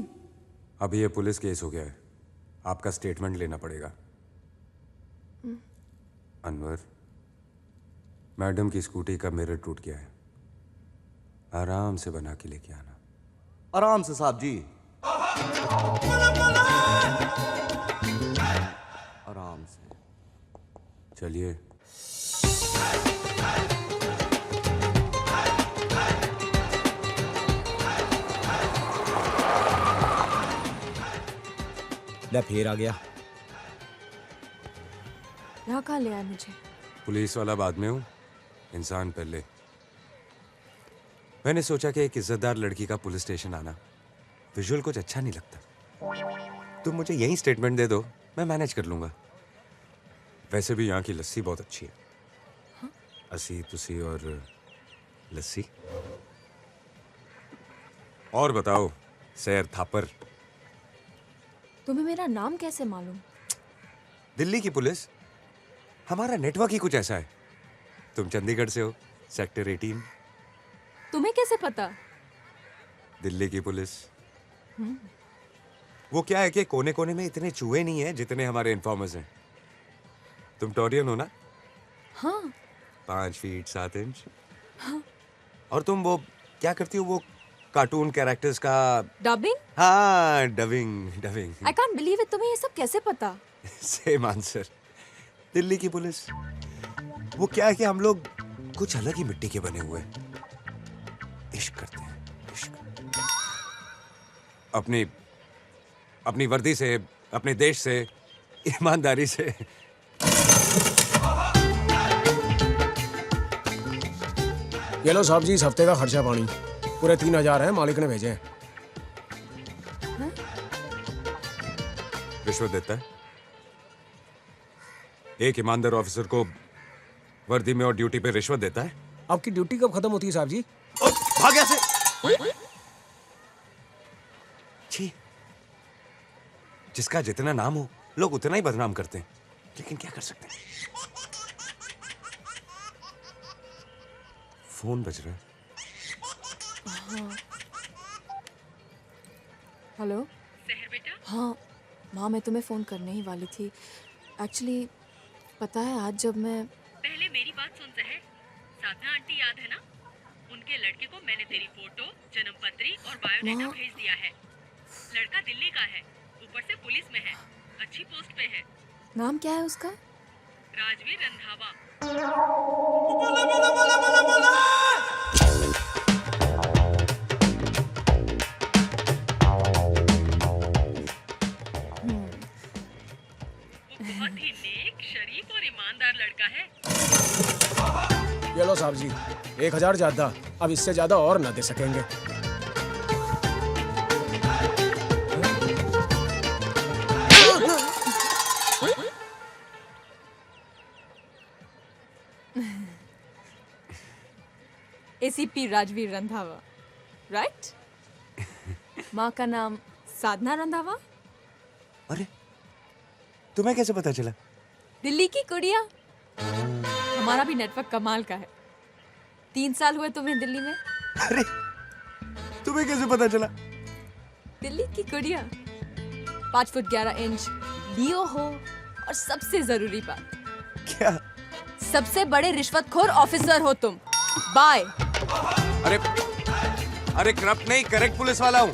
अभी ये पुलिस केस हो गया है, आपका स्टेटमेंट लेना पड़ेगा। अनवर, मैडम की स्कूटी का मिरर टूट गया है, आराम से बना के लेके आना। आराम से साहब जी, आराम से। चलिए। ले फिर आ गया। यहाँ कहाँ ले आया मुझे? पुलिस वाला बाद में हूँ, इंसान पहले। मैंने सोचा कि एक इज्जतदार लड़की का पुलिस स्टेशन आना विजुअल कुछ अच्छा नहीं लगता। तुम मुझे यही स्टेटमेंट दे दो, मैं मैनेज कर लूंगा। वैसे भी यहाँ की लस्सी बहुत अच्छी है। हाँ? असी तुसी और लस्सी। और बताओ सैर थापर, तुम्हें मेरा नाम कैसे मालूम? दिल्ली की पुलिस, हमारा नेटवर्क ही कुछ ऐसा है। तुम चंडीगढ़ से हो, सेक्टर 18। तुम्हें कैसे पता? दिल्ली की पुलिस। वो क्या है कि कोने कोने में इतने चूहे नहीं हैं जितने हमारे इन्फॉर्मर्स हैं। तुम टोरियन हो ना? हाँ। 5 फीट 7 इंच। हाँ। और तुम वो क्या करती हो, वो कार्टून कैरेक्टर्स का डबिंग? हाँ, dubbing. I can't believe it, तुम्हें ये सब कैसे पता? Same answer. दिल्ली की पुलिस, वो क्या है कि हम लोग कुछ अलग ही मिट्टी के बने हुए हैं। इश्क करते हैं, इश्क। अपनी वर्दी से, अपने देश से, ईमानदारी से। ये लो साहब जी, इस हफ्ते का खर्चा पानी पूरे 3000 है, मालिक ने भेजे हैं। रिश्वत देता है? एक ईमानदार ऑफिसर को वर्दी में और ड्यूटी पे रिश्वत देता है? आपकी ड्यूटी कब खत्म होती है साहब जी? भाग यहाँ से। छी, जिसका जितना नाम हो लोग उतना ही बदनाम करते हैं, लेकिन क्या कर सकते हैं। फोन बज रहा है। हाँ। हेलो सहर बेटा। हाँ माँ, मैं तुम्हें फ़ोन करने ही वाली थी। एक्चुअली पता है, आज जब मैं पहले मेरी बात सुन सहर। साधना आंटी याद है ना? उनके लड़के को मैंने तेरी फोटो, जन्मपत्री और बायोडाटा भेज दिया है। लड़का दिल्ली का है, ऊपर से पुलिस में है, अच्छी पोस्ट पे है। नाम क्या है उसका? राजवीर रंधावा। बहुत ही नेक, शरीफ और ईमानदार लड़का है। ये लो साहब जी, 1000 ज्यादा, अब इससे ज्यादा और ना दे सकेंगे। ACP Rajveer Randhawa, right? माँ का नाम साधना रंधावा। अरे तुम्हें कैसे पता चला? दिल्ली की कुड़िया। हमारा भी नेटवर्क कमाल का है। 3 साल हुए तुम्हें दिल्ली में। अरे तुम्हें कैसे पता चला? दिल्ली की कुड़िया, 5 फुट 11 इंच, लियो हो, और सबसे जरूरी बात, क्या? सबसे बड़े रिश्वतखोर ऑफिसर हो तुम। बाय। अरे करप्ट नहीं, करेक्ट पुलिस वाला हूँ।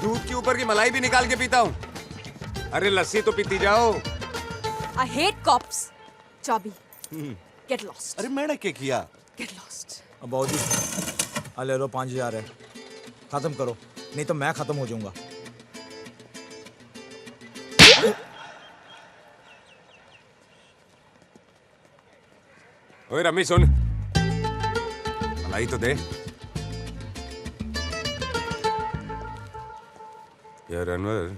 दूध के ऊपर की मलाई भी निकाल के पीता हूँ। अरे लस्सी तो पीती जाओ। I hate cops. चाबी। Get lost. अरे मैंने क्या किया? Get lost. अब बाबूजी, ले लो 5000 है, खत्म करो, नहीं तो मैं खत्म हो जाऊंगा। ओए रमी सुन, मलाई तो दे। यार अनवर,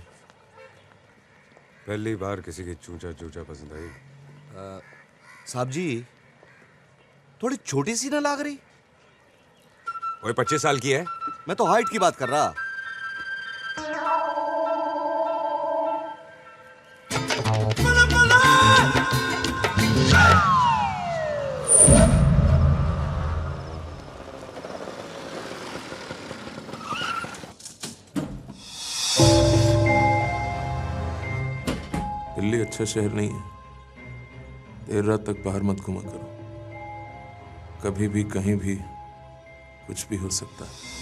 पहली बार किसी की चूचा चूचा पसंद आई। साहब जी, थोड़ी छोटी सी ना लग रही? ओए 25 साल की है। मैं तो हाइट की बात कर रहा। दिल्ली अच्छा शहर नहीं है। देर रात तक बाहर मत घुमा करो, कभी भी कहीं भी कुछ भी हो सकता है।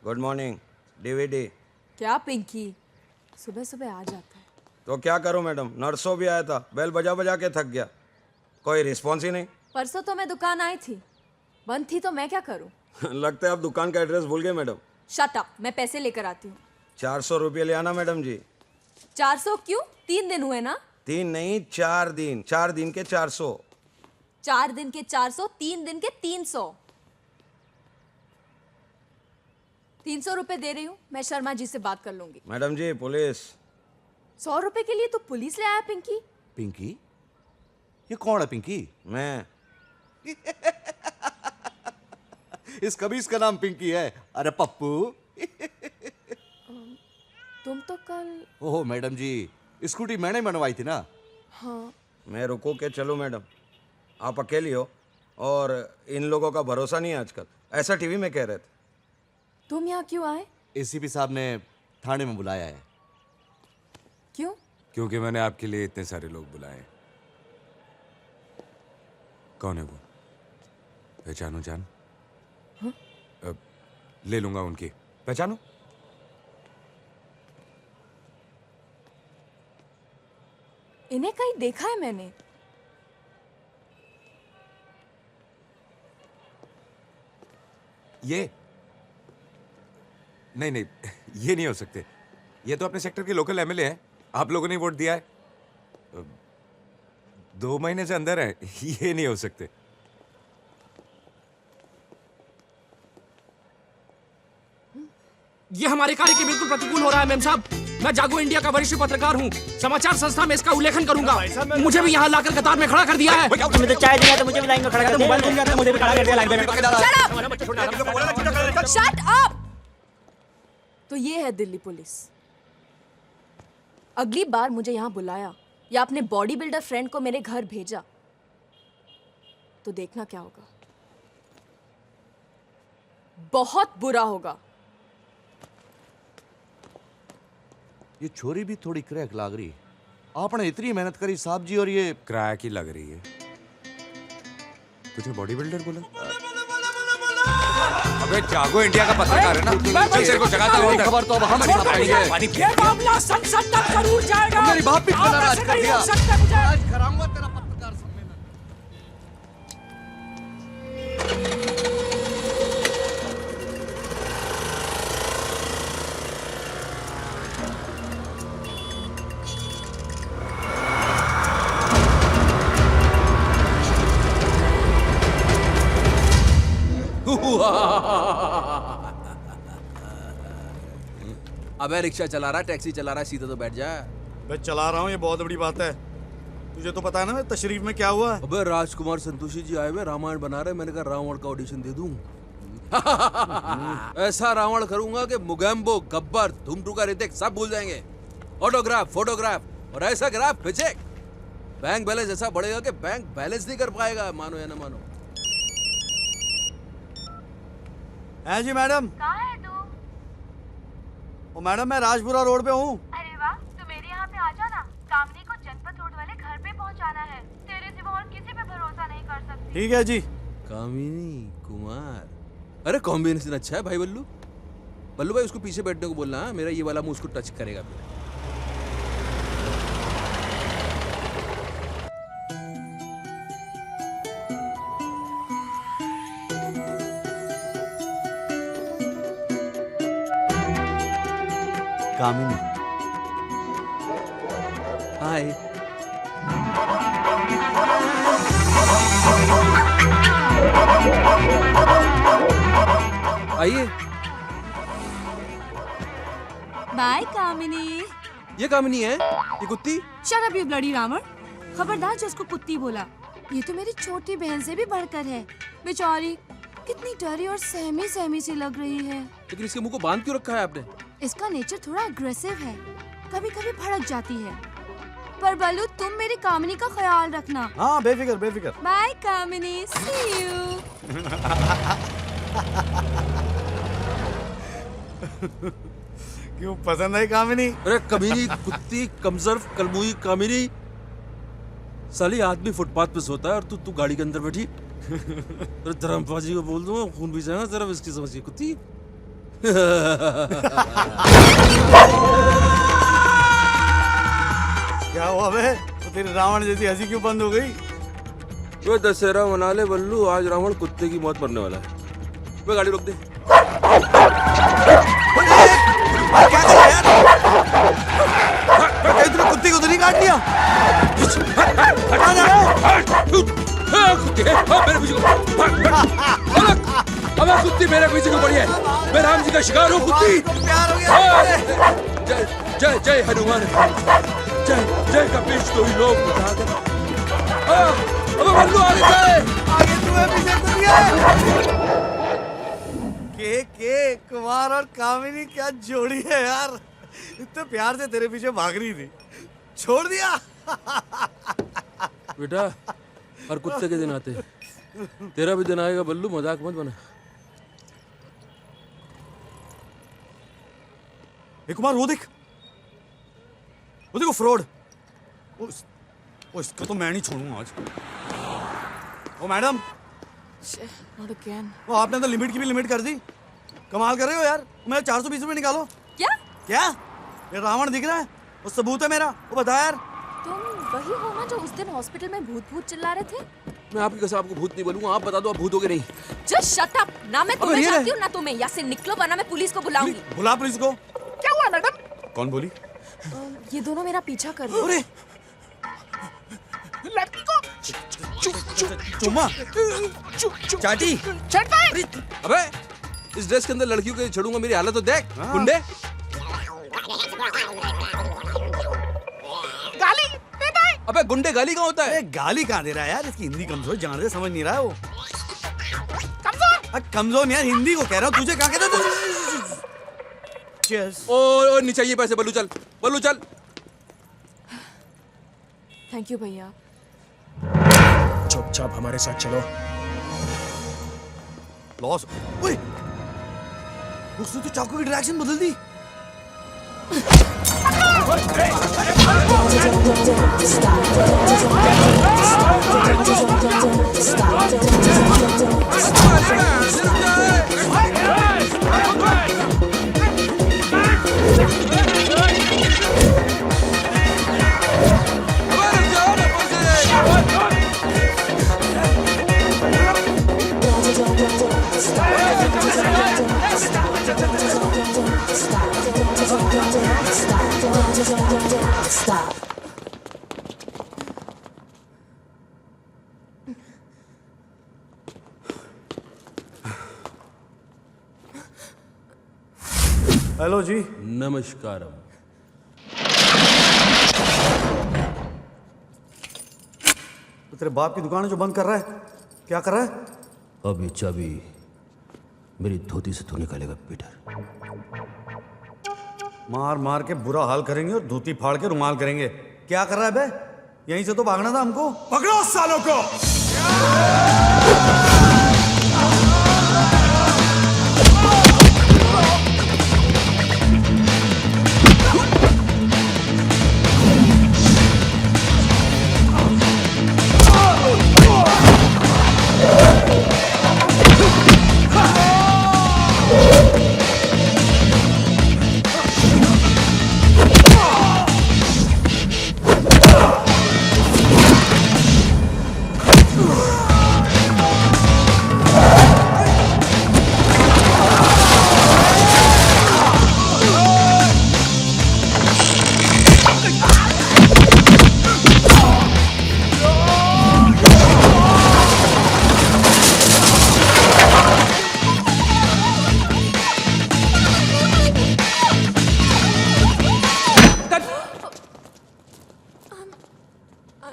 Good morning. डीवीडी। क्या पिंकी, सुबह सुबह आ जाता है। तो क्या करूं मैडम, नर्सों भी आया था, बेल बजा बजा के थक गया, कोई रिस्पॉन्स ही नहीं। परसों तो मैं दुकान आई थी, बंद थी तो मैं क्या करूं? लगता है आप दुकान का एड्रेस भूल गए मैडम। शट अप, मैं पैसे लेकर आती हूँ। 400 रुपये ले आना मैडम जी। 400 क्यों? 3 दिन हुए ना। 3 नहीं 4 दिन, 4 दिन के 400। 4 दिन के 400, 3 दिन के 300। 300 रुपए दे रही हूँ, मैं शर्मा जी से बात कर लूंगी। मैडम जी पुलिस। 100 रुपए के लिए तो पुलिस ले आया पिंकी। पिंकी? ये कौन है पिंकी? मैं। इस कबीज का नाम पिंकी है। अरे पप्पू। तुम तो कल। ओह मैडम जी, स्कूटी मैंने बनवाई थी ना। हाँ। मैं रुको के चलूं मैडम? आप अकेली हो और इन लोगों का भरोसा नहीं है आजकल, ऐसा टीवी में कह रहे थे। तुम यहाँ क्यों आए? एसीपी साहब ने थाने में बुलाया है। क्यों? क्योंकि मैंने आपके लिए इतने सारे लोग बुलाए। कौन है वो? पहचानो जान? हाँ? ले लूंगा उनकी। पहचानो? इन्हें कहीं देखा है मैंने। ये नहीं नहीं, ये नहीं हो सकते। ये तो अपने सेक्टर के लोकल एमएलए है, आप लोगों ने वोट दिया है। 2 महीने से अंदर है, ये नहीं हो सकते। ये हमारे कार्य के बिल्कुल प्रतिकूल हो रहा है मेम साहब। मैं जागो इंडिया का वरिष्ठ पत्रकार हूँ, समाचार संस्था में इसका उल्लेखन करूंगा। मुझे भी यहाँ लाकर कतार में खड़ा कर दिया है। तुम्हें तो चाय दिया तो मुझे भी लाइन में खड़ा कर दिया, मोबाइल दूंगा तो मुझे भी खड़ा कर दिया लाइन में। Shut up! तो ये है दिल्ली पुलिस। अगली बार मुझे यहाँ बुलाया या अपने बॉडी बिल्डर फ्रेंड को मेरे घर भेजा तो देखना क्या होगा। बहुत बुरा होगा। ये छोरी भी थोड़ी क्रैक लग रही। आपने इतनी मेहनत करी साहब जी और ये क्रैक ही लग रही है। तुझे बॉडी बिल्डर बोला? अबे जागो इंडिया का पत्रकार है ना, चल तेरे को जगाता हूं। खबर तो अब हम छाप पाएंगे। ये मामला संसद तक जरूर जाएगा। मेरी बात भी नाराज कर दिया। आज कराऊंगा तेरा पत्रकार सम्मेलन। अबे रिक्शा चला रहा, टैक्सी चला रहा, सीधा तो बैठ जा। मैं चला रहा हूँ, ये बहुत बड़ी बात है। तुझे तो पता है ना तशरीफ में क्या हुआ? अबे राजकुमार संतोषी जी आए हुए, रामायण बना रहे। मैंने कहा रावण का ऑडिशन दे दूं। ऐसा रावण करूंगा कि मुगैम्बो, गब्बर, धूमटूका, ऋतिक सब भूल जाएंगे। ऑटोग्राफ, फोटोग्राफ और ऐसा ग्राफ खींचे, बैंक बैलेंस ऐसा बढ़ेगा कि बैंक बैलेंस नहीं कर पाएगा, मानो या ना मानो। है जी मैडम। कहाँ है तू? ओ मैडम, मैं राजपुरा रोड पे हूँ। अरे वाह, तू मेरे यहाँ पे आ जाना। कामनी को जनपद रोड वाले घर पे पहुँचाना है। तेरे सिवा और किसी पे भरोसा नहीं कर सकती। ठीक है जी। कामिनी कुमार, अरे कॉम्बिनेशन अच्छा है भाई बल्लू। बल्लू भाई उसको पीछे बैठने को बोलना, मेरा ये वाला मुंह उसको टच करेगा फिर। कामिनी। हाय। आइए। बाय कामिनी। ये कामिनी है? ये कुत्ती? Shut up you bloody Ravan. खबरदार जो उसको कुत्ती बोला। ये तो मेरी छोटी बहन से भी बढ़कर है। बेचारी कितनी डरी और सहमी सहमी सी लग रही है। लेकिन इसके मुंह को बांध क्यों रखा है आपने? इसका नेचर थोड़ा अग्रेसिव है। कभी कभी भड़क जाती है। पर बल्लू तुम मेरी कामिनी का ख्याल रखना। हाँ बेफिक्र बेफिक्र। Bye Kamini, see you. क्यों पसंद आई कामिनी? अरे कमीनी, कुत्ती, कमजोर, कलमुई कामिनी। साली आदमी फुटपाथ पे सोता है और तू गाड़ी के अंदर बैठी। अरे धर्मपाजी को बोल दूंगा, खून भी जाएगा। जरा इसकी समझिए कुत्ती। क्या हुआ बे? तो तेरी रावण जैसी हंसी क्यों बंद हो गई? वो दशहरा मना ले बल्लू, आज रावण कुत्ते की मौत मरने वाला है। वो गाड़ी रोक दे। क्या कर रहा है यार? तूने कुत्ते को तो नहीं काट लिया? हटा जा मेरे पीछे अब कुत्ती मेरे पीछे क्यों पड़ी है? मैं राम जी का शिकार हूँ कुत्ती। प्यार हो गया। जय जय जय हनुमान, जय जय कपीश तो ही लोग बता दे। अब बल्लू आगे जाए। आगे तुम्हें पीछे के कुमार और कामिनी क्या जोड़ी है यार। इतने प्यार से तेरे पीछे भाग रही थी, छोड़ दिया। बेटा हर कुत्ते के दिन आते, तेरा भी दिन आएगा बल्लू, मजाक मत बना। कुमार वो देखो फ्रॉड। इसको तो मैं नहीं छोड़ूंगा आज। ओ मैडम, Not again. वो आपने तो लिमिट की भी लिमिट कर दी। कमाल कर रहे हो यार। मेरा 420 रुपये निकालो। क्या? क्या? ये रावण दिख रहा है, वो सबूत है मेरा। वो बता यार। तुम वही हो ना जो उस दिन हॉस्पिटल में भूत भूत चिल्ला रहे थे? मैं आपकी कसम आपको भूत नहीं बोलूंगा, आप बता दो आप भूत हो गए नहीं। Just shut up! ना मैं तुम्हें जानती हूँ ना तुम्हें। यहाँ से निकलो वरना मैं पुलिस को बुलाऊंगी। बुला पुलिस को। क्या हुआ मैडम? कौन बोली? ये दोनों मेरा पीछा कर रहे हैं। लड़की को चुम्मा चाटी। अबे इस ड्रेस के अंदर लड़कियों को छेड़ूंगा, मेरी हालत तो देख। गुंडे गाली देता है। अबे गुंडे गाली कहाँ होता है? गाली कहाँ दे रहा है यार? इसकी हिंदी कमजोर, जान दे, समझ नहीं रहा है वो। कमजोर? कमजोर यार, हिंदी को कह रहा हूँ। तुझे कहाँ कहता था? ओ नहीं चाहिए पैसे। बल्लू चल, बल्लू चल। थैंक यू भैया। चुपचाप हमारे साथ चलो। लॉस। ओए, उसने तो चाकू की डायरेक्शन बदल दी। Stop. हेलो जी। नमस्कारम। तो तेरे बाप की दुकान है जो बंद कर रहा है, क्या कर रहा है? अब ये चाबी मेरी धोती से तू निकालेगा पीटर। मार मार के बुरा हाल करेंगे और धोती फाड़ के रुमाल करेंगे। क्या कर रहा है बे? यहीं से तो भागना था हमको। पकड़ो उस सालों को।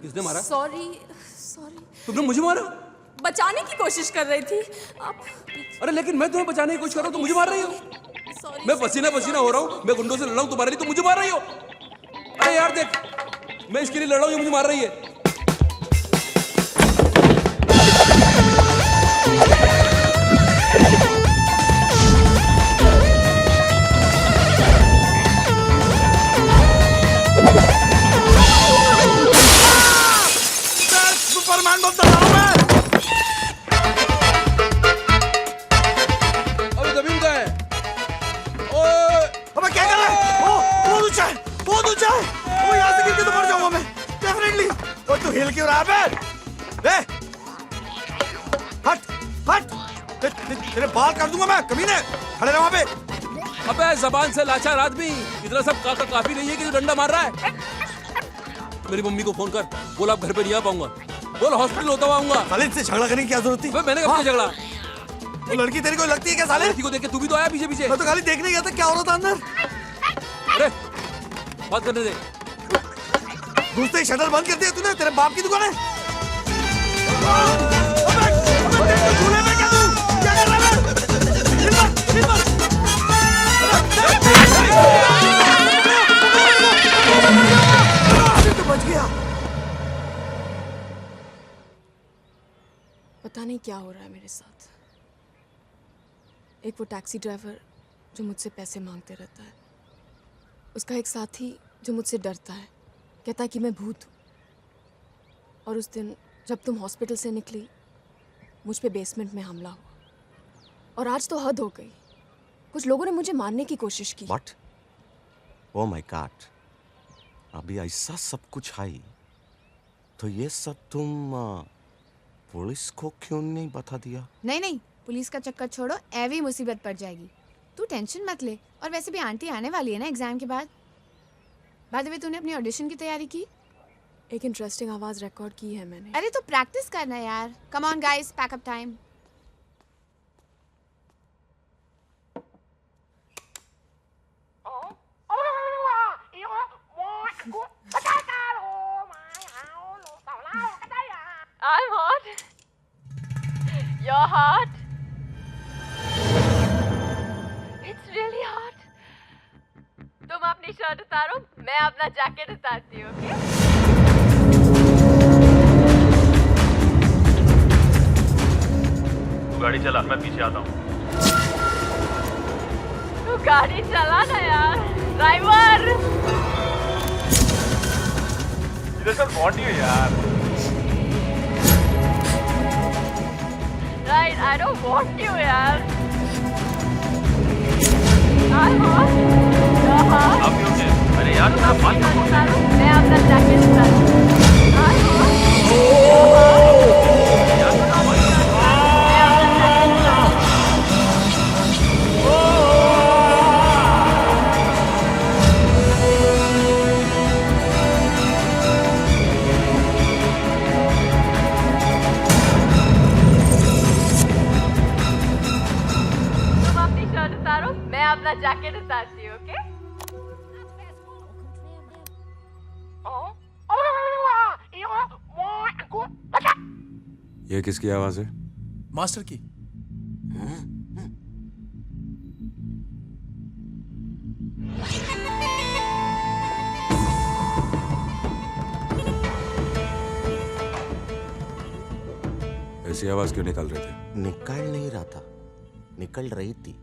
किसने मारा? सॉरी। तुमने मुझे मारा? बचाने की कोशिश कर रही थी आप। अरे लेकिन मैं तुम्हें बचाने की कोशिश कर रहा हूँ, तुम मुझे मार रही हो। मैं पसीना पसीना हो रहा हूँ, मैं गुंडों से लड़ रहा हूँ, तुम्हारे लिए तुम मुझे मार रही हो। अरे यार देख, मैं इसके लिए लड़ रहा हूँ, ये मुझे मार रही है। सुपरमैन बनता जा रहा हूं मैं। अबे जमीन का है। अबे क्या कर रहा है? बहुत ऊंचा है, बहुत ऊंचा है। अबे यहाँ से गिर के तो मर जाऊंगा मैं, डेफिनेटली। और तू हिल क्यों रहा है बे? हट, हट। तेरे बाल काट दूंगा मैं, कमीने। खड़े रहो वहाँ पे। अबे जबान से लाचार आदमी, इतना सब काफी नहीं है कि तू डंडा मार रहा है। मेरी मम्मी को फोन कर, बोल आप घर पे नहीं आ पाऊंगा, बोल हॉस्पिटल होता हुआ आऊंगा। साले इससे झगड़ा करने की क्या जरूरत थी? मैंने कब झगड़ा? वो लड़की तेरी को लगती है क्या साले? लड़की को देख के तू भी तो आया पीछे पीछे। मैं तो खाली देखने गया था क्या हो रहा था अंदर। अरे बात करने दे। घुसते ही शटर बंद कर दिया तूने, तेरे बाप की दुकान है। झूले में क्या तू? क्या कर रहा है? तो बच गया। पता नहीं क्या हो रहा है मेरे साथ। एक वो टैक्सी ड्राइवर जो मुझसे पैसे मांगते रहता है, उसका एक साथी जो मुझसे डरता है, कहता है कि मैं भूत हूँ। और उस दिन जब तुम हॉस्पिटल से निकली, मुझ पे बेसमेंट में हमला हुआ। और आज तो हद हो गई, कुछ लोगों ने मुझे मारने की कोशिश की। What? Oh my God! अभी ऐसा सब कुछ है तो ये सब तुम पुलिस को क्यों नहीं बता दिया? नहीं नहीं, पुलिस का चक्कर छोड़ो, एवी मुसीबत पड़ जाएगी। तू टेंशन मत ले। और वैसे भी आंटी आने वाली है ना एग्जाम के बाद। बाय द वे, तूने अपनी ऑडिशन की तैयारी की? एक इंटरेस्टिंग आवाज रिकॉर्ड की है मैंने। अरे तो प्रैक्टिस करना यार। Come on guys, pack up time. I'm hot. You're hot. It's really hot. तुम अपनी शर्ट उतारो, मैं अपना जैकेट उतारती हूँ, ओके? तू गाड़ी चला, मैं पीछे आता हूँ। तू गाड़ी चला ना यार, ड्राइवर। इधर सब बॉडी है यार। Right, I don't want you, yaar. I'm hot. You're hot. अब क्यों है? अरे यार मैं बात कर रहा हूँ। मैं अपना jacket उतारूँ। I'm hot. You're hot. मैं अपना जैकेट उतारूँ। उतारो, मैं अपना जैकेट उतारती हूँ, ओके? ये किसकी आवाज है? मास्टर की। ऐसी आवाज क्यों निकाल रहे थे? निकाल नहीं रहा था, निकल रही थी।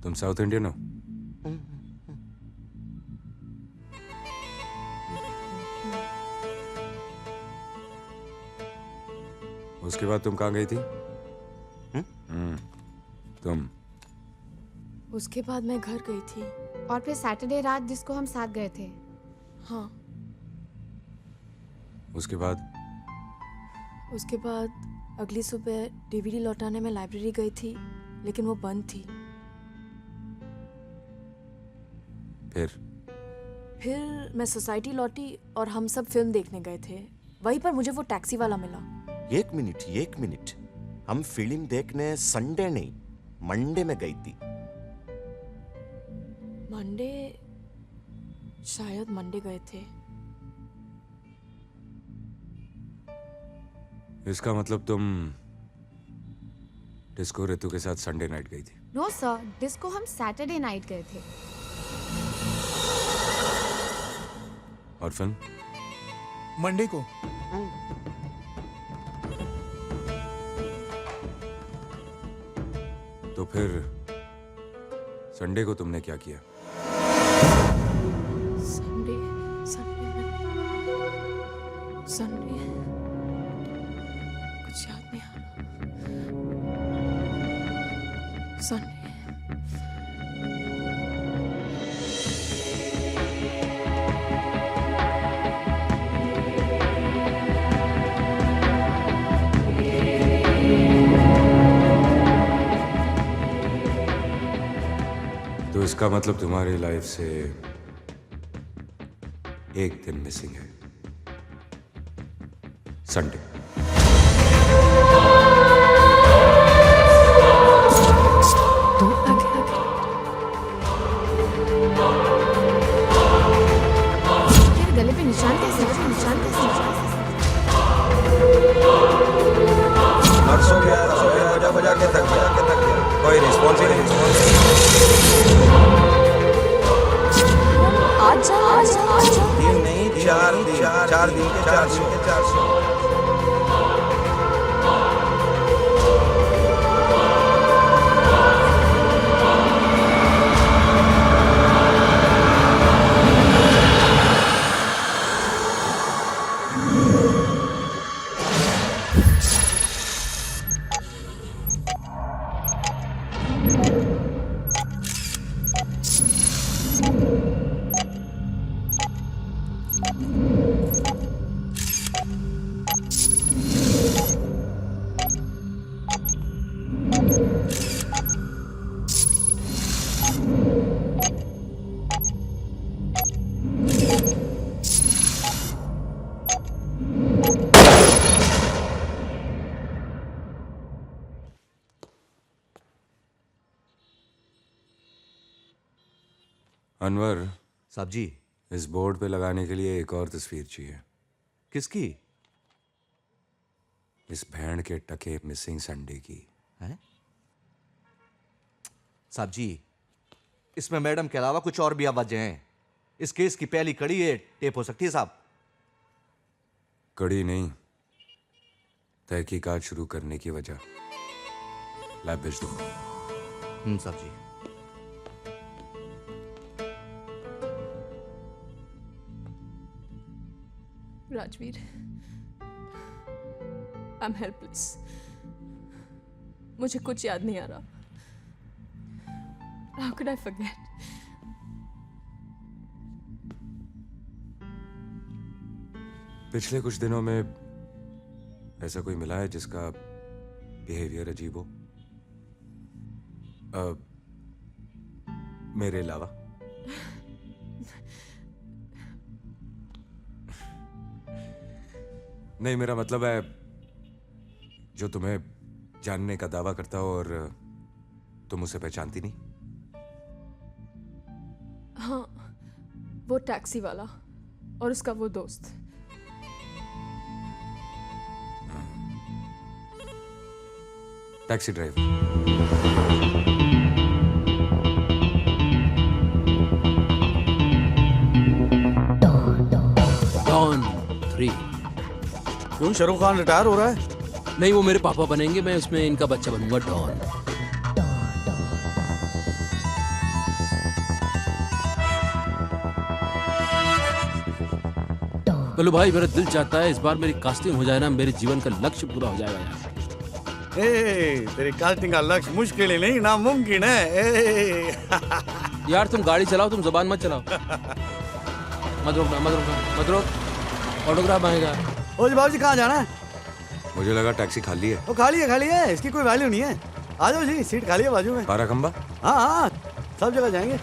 तुम साउथ इंडियन हो? उसके बाद तुम कहाँ गई थी? तुम? उसके बाद मैं घर गई थी। और फिर सैटरडे रात जिसको हम साथ गए थे। हाँ। उसके बाद? उसके बाद अगली सुबह डीवीडी लौटाने में लाइब्रेरी गई थी, लेकिन वो बंद थी। फिर मैं सोसाइटी लौटी और हम सब फिल्म देखने गए थे। वहीं पर मुझे वो टैक्सी वाला मिला। एक मिनट, हम फिल्म देखने संडे नहीं मंडे में गई थी। मंडे? शायद मंडे गए थे। इसका मतलब तुम डिस्को ऋतु के साथ संडे नाइट गई थी? नो सर, डिस्को हम सैटरडे नाइट गए थे। और फिल्म? मंडे को। तो फिर संडे को तुमने क्या किया? संडे कुछ याद नहीं आ रहा। संडे तो इसका मतलब तुम्हारी लाइफ से एक दिन मिसिंग है, संडे। तेरे गले पे निशान कैसे? नर्स हो गया, बजा बजा के थक गया, कोई रिस्पॉन्स ही नहीं। आजा। 3 नहीं 4 दिन के 400। अनवर साहब जी, इस बोर्ड पे लगाने के लिए एक और तस्वीर चाहिए। किसकी? इस भेड़ के टके मिसिंग संडे की। हैं? साहब जी, इसमें मैडम के अलावा कुछ और भी आवाजें हैं। इस केस की पहली कड़ी ये टेप हो सकती है साहब। कड़ी नहीं, तहकीकात शुरू करने की वजह। लैब भेज दो। साहब जी। Rajveer, I am helpless. मुझे कुछ याद नहीं आ रहा। How could I forget? पिछले कुछ दिनों में ऐसा कोई मिला है जिसका बिहेवियर अजीब हो? मेरे अलावा? नहीं, मेरा मतलब है जो तुम्हें जानने का दावा करता हो और तुम उसे पहचानती नहीं। हाँ, वो टैक्सी वाला और उसका वो दोस्त। Taxi driver. डॉन 3। क्यों शाहरुख खान रिटायर हो रहा है? नहीं, वो मेरे पापा बनेंगे, मैं उसमें इनका बच्चा बनूंगा, डॉन। बोलो भाई, मेरा दिल चाहता है इस बार मेरी कास्टिंग हो जाए ना, मेरे जीवन का लक्ष्य पूरा हो जाएगा यार। तेरी कास्टिंग का लक्ष्य मुश्किल ही नहीं, नामुमकिन है। यार तुम गाड़ी चलाओ, तुम जुबान मत चलाओ। मत रोक। ऑटोग्राफ मांगेगा। ओ जी बाबू जी, कहाँ जाना है? मुझे लगा टैक्सी खाली है। वो खाली है, इसकी कोई वैल्यू नहीं है। आ जाओ जी, सीट खाली है बाजू में। 12 खंबा? हाँ, सब जगह जाएंगे।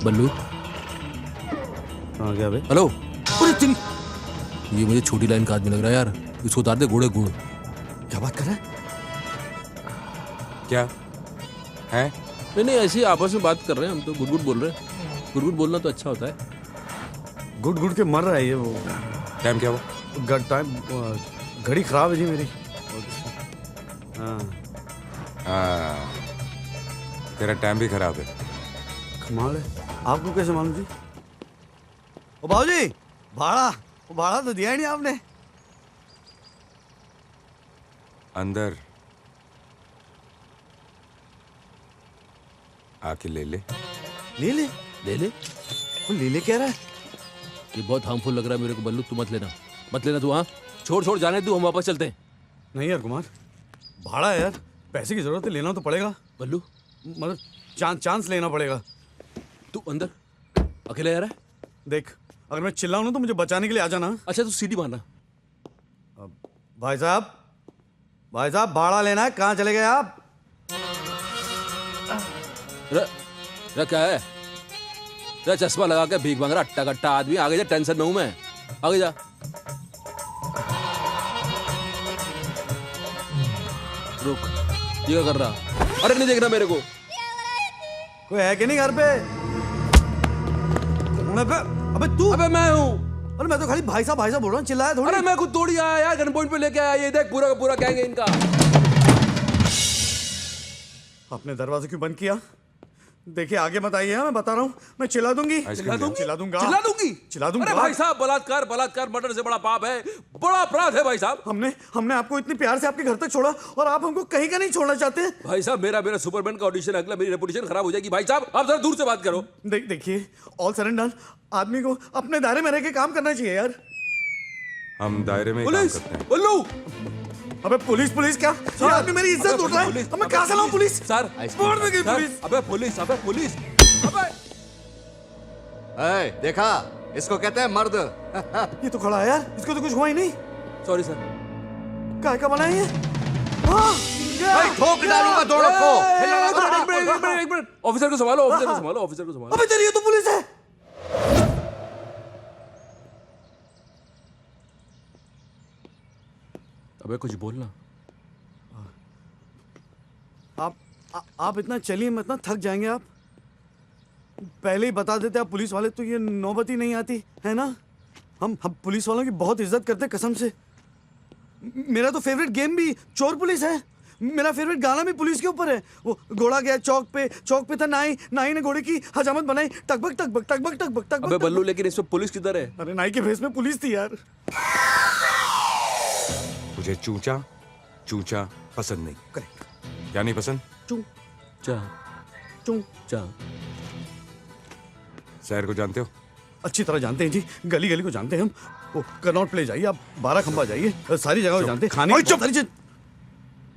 बल्लू कहाँ गया बे? हेलो। अरे तेरी, ये मुझे छोटी लाइन का आदमी लग रहा है यार। इसको उतार दे, गुड़ है गुड़। क्या बात कर रहा है? क्या है? नहीं नहीं, ऐसे ही आपस में बात कर रहे हैं हम तो। गुड़ गुड़ बोल रहे हैं। गुड़ गुड़ बोलना तो अच्छा होता है। गुड गुड के मर रहा है ये वो। टाइम क्या हुआ? टाइम घड़ी खराब है जी मेरी। हाँ तेरा टाइम भी खराब है। कमाल है, आपको कैसे मालूम जी? ओ बाबूजी, भाड़ा तो दिया ही नहीं आपने। अंदर आके ले ले। ले ले ले ले। वो ले ले कह रहा है? ये बहुत हार्मफुल लग रहा है मेरे को बल्लू। तू मत लेना, मत लेना तू। हाँ छोड़ जाने तू, हम वापस चलते हैं। नहीं यार कुमार, भाड़ा है यार, पैसे की जरूरत है, लेना तो पड़ेगा। बल्लू मतलब चांस लेना पड़ेगा। तू अंदर अकेले आ रहा है? देख, अगर मैं चिल्लाऊं ना तो मुझे बचाने के लिए आ जाना। अच्छा तू सीढ़ी मारना। भाई साहब भाड़ा लेना है, कहाँ चले गए आप? क्या है? चश्मा लगा के भीख मांग रहा अट्टा कट्टा आदमी। आगे जा, टेंशन में हूं मैं। आगे जा। रुक, ये क्या कर रहा? अरे नहीं देखना मेरे को। कोई है कि नहीं घर पे? अबे तू? अबे मैं हूँ। अरे मैं तो खाली भाई साहब बोल रहा हूँ, चिल्लाया थोड़ी। अरे मैं खुद तोड़ी आया यार, गन पॉइंट पे लेके आया। ये देख पूरा का पूरा गैंग है इनका। आपने दरवाजा क्यों बंद किया? देखिए आगे मत आइए, मैं बता रहा हूँ, मैं चिल्ला दूंगी। चिल्ला दूंगा। अरे भाई साहब, बलात्कार मर्डर से बड़ा पाप है, बड़ा अपराध है भाई साहब। हमने आपको इतने प्यार से आपके घर तक छोड़ा और आप हमको कहीं का नहीं छोड़ना चाहते? भाई साहब, मेरा सुपरमैन का ऑडिशन अगला, मेरी रेपुटेशन खराब हो जाएगी भाई साहब। आप जरा दूर से बात करो। देखिए, ऑल सर एंड डन, आदमी को अपने दायरे में रह के काम करना चाहिए यार। हम दायरे में काम करते हैं। बल्लू, अबे पुलिस क्या? ये आदमी मेरी इज्जत उठ रहा है। अब मैं कहां से लाऊं पुलिस? सर बोल में गई पुलिस। अबे पुलिस। देखा, इसको कहते हैं मर्द। ये तो खड़ा है यार, इसको तो कुछ हुआ ही नहीं। Sorry sir. काय का बना है ये? ठोक डालूंगा दोनों को। एक मिनट, ऑफिसर को संभालो। अबे तेरी ये तो पुलिस है। अबे कुछ बोलना। आप इतना चलिए, मत ना, थक जाएंगे आप। पहले ही बता देते आप पुलिस वाले तो ये नौबत ही नहीं आती है ना। हम पुलिस वालों की बहुत इज्जत करते हैं कसम से। मेरा तो फेवरेट गेम भी चोर पुलिस है। मेरा फेवरेट गाना भी पुलिस के ऊपर है। वो घोड़ा गया चौक पे था नाई ने घोड़े की हजामत बनाई, टकबक। अबे बल्लू, लेकिन इसमें पुलिस किधर है? अरे नाई के भेस में पुलिस थी यार। मुझे चूचा पसंद नहीं। करेक्ट। क्या नहीं पसंद? चूचा। शहर को जानते हो? अच्छी तरह जानते हैं जी, गली को जानते हैं हम। वो कनॉट प्ले जाइए आप, 12 खंबा जाइए, सारी जगह जानते हैं। खाने की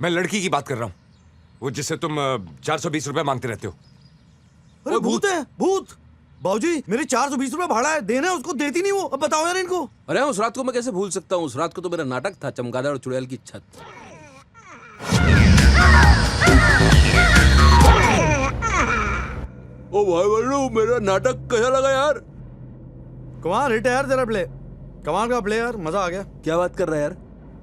मैं लड़की की बात कर रहा हूँ, वो जिससे तुम 420 रुपए मांगते रहते हो। अरे भूत है, भूत। बाबूजी, मेरे 420 रुपए भाड़ा है, देना है उसको, देती नहीं वो। अब बताओ यार इनको। अरे उस रात को मैं कैसे भूल सकता हूँ? उस रात को तो मेरा नाटक था, चमगादड़ और चुड़ैल की छत। ओ भाई बल्लू, मेरा नाटक कैसा लगा यार? कमाल हिट है यार तेरा प्ले, कमाल का प्ले यार, मजा आ गया। क्या बात कर रहा है यार?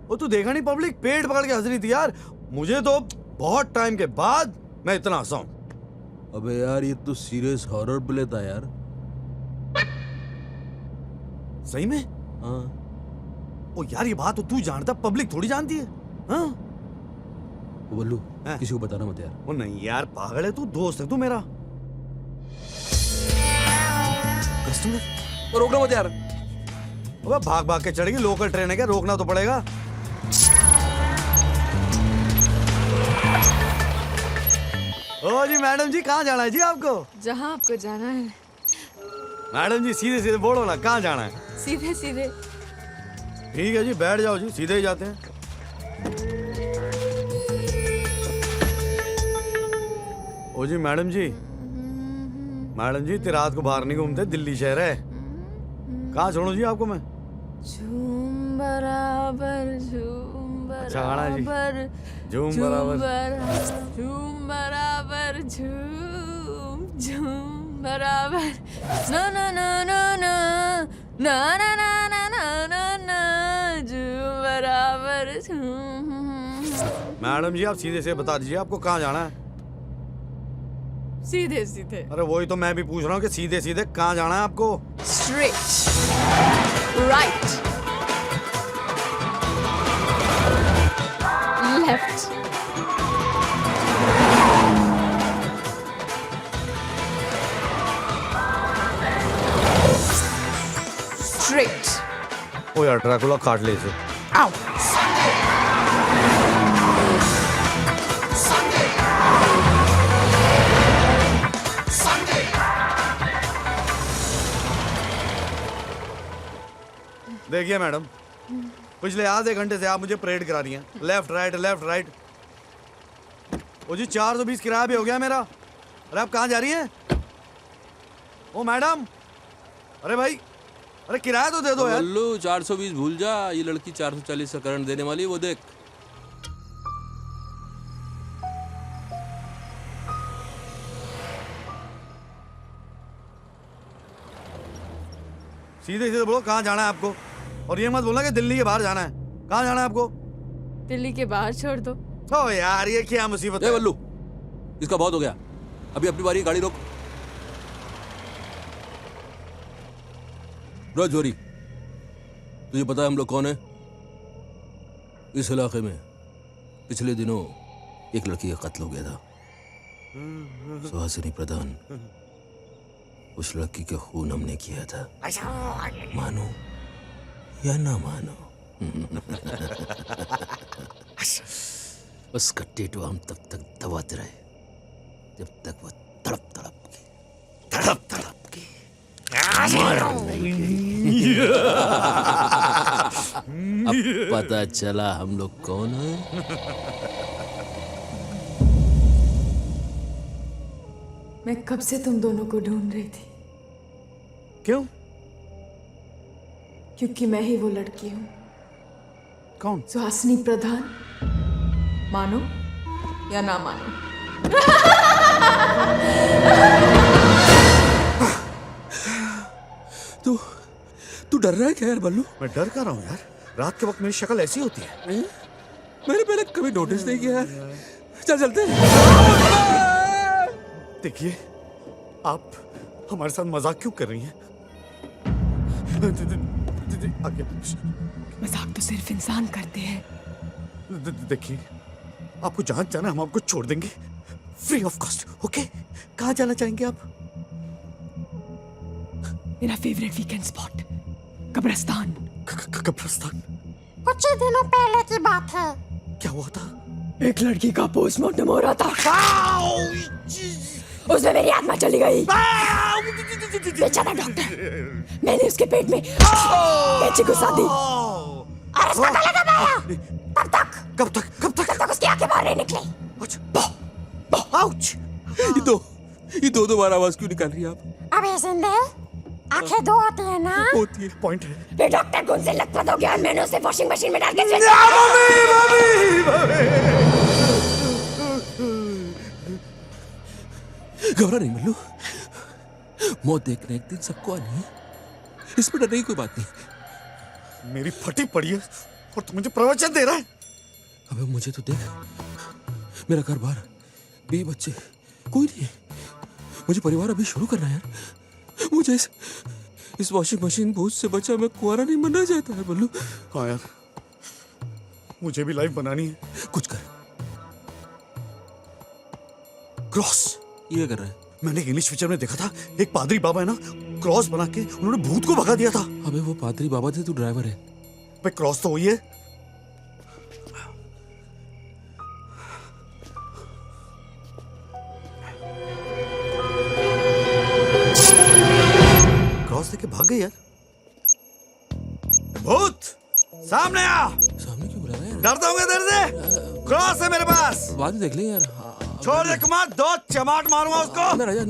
वो तू देखा नहीं, पब्लिक पेट पकड़ के हंस रही थी यार। मुझे तो बहुत टाइम के बाद मैं इतना हंसा हूं। अबे यार, ये तो सीरियस हॉरर प्ले था यार। सही में? हाँ। ओ यार, ये बात तो तू जानता, पब्लिक थोड़ी जानती है। हाँ? बल्लू, किसी को बताना मत यार। वो नहीं यार, पागल है तू, दोस्त है तू मेरा। कस्टमर रोकना मत यार। अबे भाग के चढ़ेगी, लोकल ट्रेन है क्या, रोकना तो पड़ेगा। ओ जी मैडम जी, कहाँ जाना है जी आपको? जहाँ आपको जाना है। मैडम जी सीधे बोलो ना, कहाँ जाना है? सीधे। ठीक है जी, बैठ जाओ जी, सीधे ही जाते हैं। ओ जी मैडम जी, रात को बाहर नहीं घूमते, दिल्ली शहर है। कहाँ छोड़ू जी आपको मैं? झूम बराबर झूम अच्छा गाना है जी। बराबर झूम बराबर झूम बराबर झूम बराबर ना ना ना ना ना ना ना ना ना ना ना ना झूम बराबर झूम। मैडम जी आप सीधे से बता दीजिए आपको कहाँ जाना है। सीधे सीधे। अरे वही तो मैं भी पूछ रहा हूँ कि सीधे सीधे कहाँ जाना है आपको। Straight right left straight. ओ यार ड्रैकुला काट ले इसे। आओ। देखिए मैडम पिछले आधे घंटे से आप मुझे परेड करा रही हैं लेफ्ट राइट। ओ जी 420 किराया भी हो गया मेरा। अरे आप कहाँ जा रही हैं? ओ मैडम अरे भाई अरे किराया तो दे दो यार। बल्लू 420 भूल जा, ये लड़की 440 का करंट देने वाली है, वो देख। सीधे सीधे बोलो कहाँ जाना है आपको, और ये मत बोलना कि दिल्ली के बाहर जाना है। कहाँ जाना है आपको? दिल्ली के बाहर छोड़ दो। ओ यार ये क्या मुसीबत है। बल्लू इसका बहुत हो गया, अभी अपनी बारी, गाड़ी रोक। राजौरी तुझे पता है हम लोग कौन है? इस इलाके में पिछले दिनों एक लड़की का कत्ल हो गया था, सुहासिनी प्रधान। उस लड़की के खून हमने किया था, मानो या ना मानो। उसका टेटू हम तब तक दबाते रहे जब तक वो तड़प के मारा नहीं गई। अब पता चला हम लोग कौन हैं? मैं कब से तुम दोनों को ढूंढ रही थी। क्यों? क्योंकि मैं ही वो लड़की हूँ। कौन? सुहासिनी प्रधान। मानो या ना मानो। तू डर रहा है क्या यार बल्लू? मैं डर कर रहा हूँ यार, रात के वक्त मेरी शक्ल ऐसी होती है। मैंने पहले कभी नोटिस नहीं किया यार। चल चलते हैं। देखिए आप हमारे साथ मजाक क्यों कर रही हैं? मजाक तो सिर्फ इंसान करते हैं। देखिए आपको जहां जाना हम आपको छोड़ देंगे फ्री ऑफ कॉस्ट। ओके कहाँ जाना चाहेंगे आप? मेरा फेवरेट वीकेंड स्पॉट कब्रिस्तान। कब्रिस्तान? कुछ ही दिनों पहले की बात है। क्या हुआ था? एक लड़की का पोस्टमार्टम हो रहा था, उसमें मेरी आत्मा चली गई। बेचारा डॉक्टर, मैंने उसके पेट में कैंची घुसा दी और उसका गला दबाया। कब तक उसकी आंखें बाहर नहीं निकली। ये दो बार आवाज क्यों निकाल रही है आप? अबे जिंदे आंखें दो होती है ना? होती है, पॉइंट है। फिर डॉक्टर को उनसे लथपथ हो गया और मैंने उसे वॉशिंग मशीन में डाल के घबरा नहीं मल्लू, मौत देखने एक दिन सबको आनी है, इसमें डरने की कोई बात नहीं। मेरी फटी पड़ी है और तू मुझे प्रवचन दे रहा है। अबे मुझे तो देख, मेरा घर बार, 2 बच्चे, कोई नहीं है। मुझे परिवार अभी शुरू करना है यार। मुझे इस वॉशिंग मशीन बोझ से बचा मैं कुंवारा नहीं बनना चाहता है बल्लू। हाँ यार मुझे भी लाइफ बनानी है। कुछ कर। क्रॉस ये कर रहा है? मैंने एक इंग्लिश पिक्चर में देखा था, एक पादरी बाबा है ना, क्रॉस बना के उन्होंने भूत को भगा दिया था। अबे वो पादरी बाबा थे, तू ड्राइवर है। भाई क्रॉस तो वही है। क्रॉस लेके भाग गई यार। भूत सामने आ। सामने क्यों बुला रहा है? डरता हूँ इधर से। क्रॉस है मेरे पास। बाद में देख ले यार। छोड़ दे कुमार, 2 चमाट मारूंगा उसको। अंदर आ जा।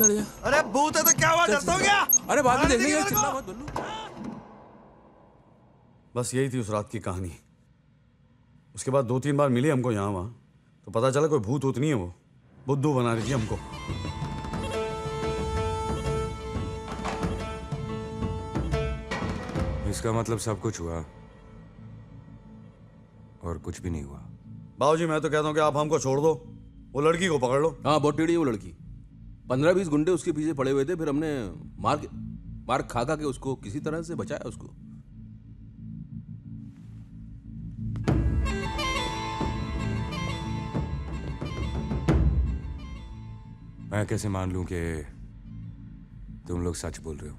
अरे भूत है तो क्या हुआ, डरता हूँ क्या? अरे बाद में देख लेंगे, चिल्ला मत बल्लू। बस यही थी उस रात की कहानी। उसके बाद 2-3 बार मिली हमको यहाँ वहाँ, तो पता चला कोई भूत नहीं है, वो बुद्धू बना रही थी हमको। इसका मतलब सब कुछ हुआ और कुछ भी नहीं हुआ। बाबूजी मैं तो कहता हूँ कि आप हमको छोड़ दो, वो लड़की को पकड़ लो। हाँ बहुत टेढ़ी है वो लड़की। 15-20 गुंडे उसके पीछे पड़े हुए थे, फिर हमने मार खा के उसको किसी तरह से बचाया उसको। मैं कैसे मान लूं कि तुम लोग सच बोल रहे हो?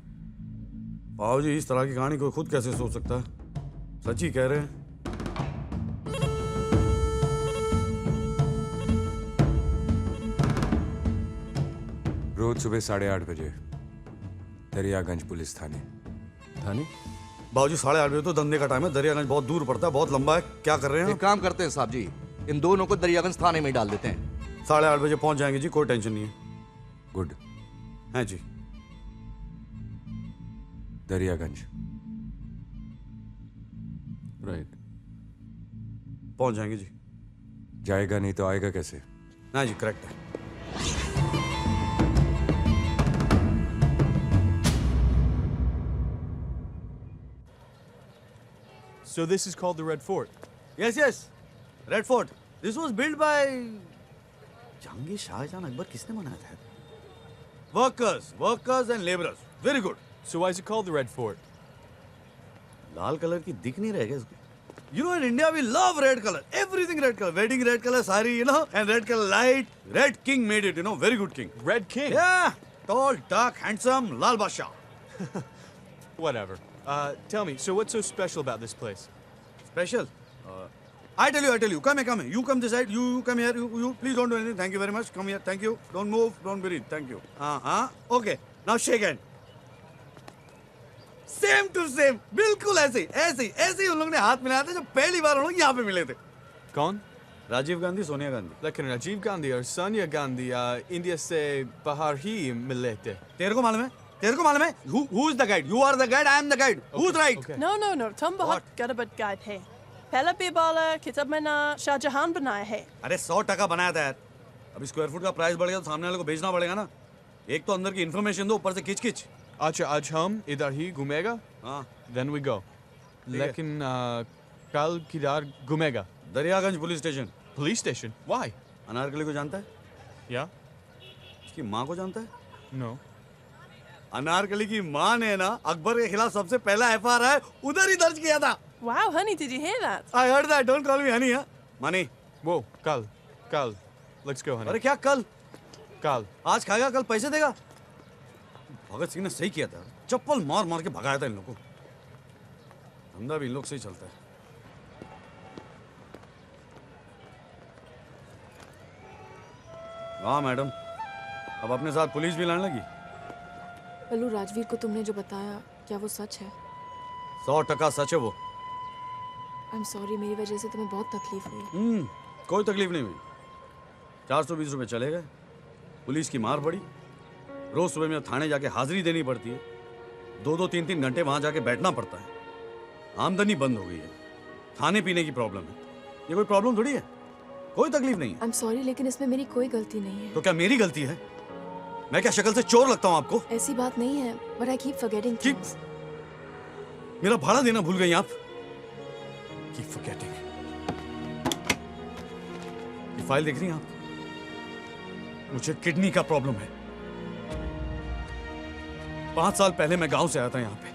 बाबूजी इस तरह की कहानी कोई खुद कैसे सोच सकता है? सच ही कह रहे हैं। रोज सुबह 8:30 बजे दरियागंज पुलिस थाने। बाबूजी 8:30 बजे तो धंधे का टाइम है, दरियागंज बहुत दूर पड़ता है, बहुत लंबा है। क्या कर रहे हैं? एक काम करते हैं साहब जी, इन दोनों को दरियागंज थाने में डाल देते हैं। 8:30 बजे पहुंच जाएंगे जी, कोई टेंशन नहीं है। गुड। हैं जी। दरियागंज। राइट। पहुंच जाएंगे जी। जाएगा नहीं तो आएगा कैसे? हाँ जी करेक्ट है। So this is called the Red Fort. Yes, yes. Red Fort. This was built by Jahangir Shahjahan Akbar. किसने बनाया था? Workers and laborers. Very good. So why is it called the Red Fort? Lal colour की दिख नहीं रहेगा इसको। You know in India we love red color. Everything red color. Wedding red color sari, you know, and red color light. Red King made it, you know, very good king. Red King? Yeah. Tall, dark, handsome, Lal Basha. Whatever. Tell me, so what's so special about this place? Special? I tell you. Come here. You come this side. You come here. You please don't do anything. Thank you very much. Come here. Thank you. Don't move. Don't breathe. Thank you. Okay. Now shake hand. Same to same, बिल्कुल ऐसे ही उन लोगों ने हाथ मिलाया था जब पहली बार उन लोग यहाँ पे मिले थे। कौन? राजीव गांधी, सोनिया गांधी। लेकिन राजीव गांधी और सोनिया गांधी इंडिया से बाहर ही मिले थे। तेरे को मालूम है? Who is the guide? You are the guide. I am the guide. Who's right? Okay. No. तुम बहुत गड़बड़ गाइड है। पहला पेबाला किताब में ना शाहजहां बनाया है। अरे 100% बनाया था यार। अभी स्क्वायर फुट का प्राइस बढ़ गया तो सामने वाले को भेजना पड़ेगा ना। एक तो अंदर की इन्फॉर्मेशन दो, ऊपर से खिच। अच्छा आज हम इधर ही घूमेगा? हाँ। Then we go. लेकिन कल किधर घूमेगा? Daryaganj police station. Police station? Why? Anarkali को जानता है? Yeah. उसकी माँ को जानता है? No. अनारकली की माँ ने ना अकबर के खिलाफ सबसे पहला FIR उधर ही दर्ज किया था। Wow, honey, did you hear that? I heard that. Don't call me honey, huh? Money. Whoa, कल. Let's go, honey. अरे क्या कल? कल. आज खाएगा, कल पैसे देगा। भगत सिंह ने सही किया था, चप्पल मार के भगाया था इन लोगों को। धंधा भी इन लोग से ही चलता है। हाँ मैडम, अब अपने साथ पुलिस भी लाने लगी। पल्लू, राजवीर को तुमने जो बताया क्या वो सच है? 100% सच है वो। आई एम सॉरी, मेरी वजह से तुम्हें बहुत तकलीफ हुई। कोई तकलीफ नहीं हुई। 420 रुपए चले गए, पुलिस की मार पड़ी, रोज सुबह में थाने जाके हाजिरी देनी पड़ती है, 2-2, 3-3 घंटे वहां जाके बैठना पड़ता है, आमदनी बंद हो गई है, खाने पीने की प्रॉब्लम है। ये कोई प्रॉब्लम थोड़ी है, कोई तकलीफ नहीं है। आई एम सॉरी, लेकिन इसमें मेरी कोई गलती नहीं है। तो क्या मेरी गलती है? मैं क्या शक्ल से चोर लगता हूँ आपको? ऐसी बात नहीं है, but I keep forgetting things. मेरा भाड़ा देना भूल गई आप? Keep forgetting. ये फाइल देख रही हैं आप? मुझे किडनी का प्रॉब्लम है। 5 साल पहले मैं गांव से आया था यहाँ पे।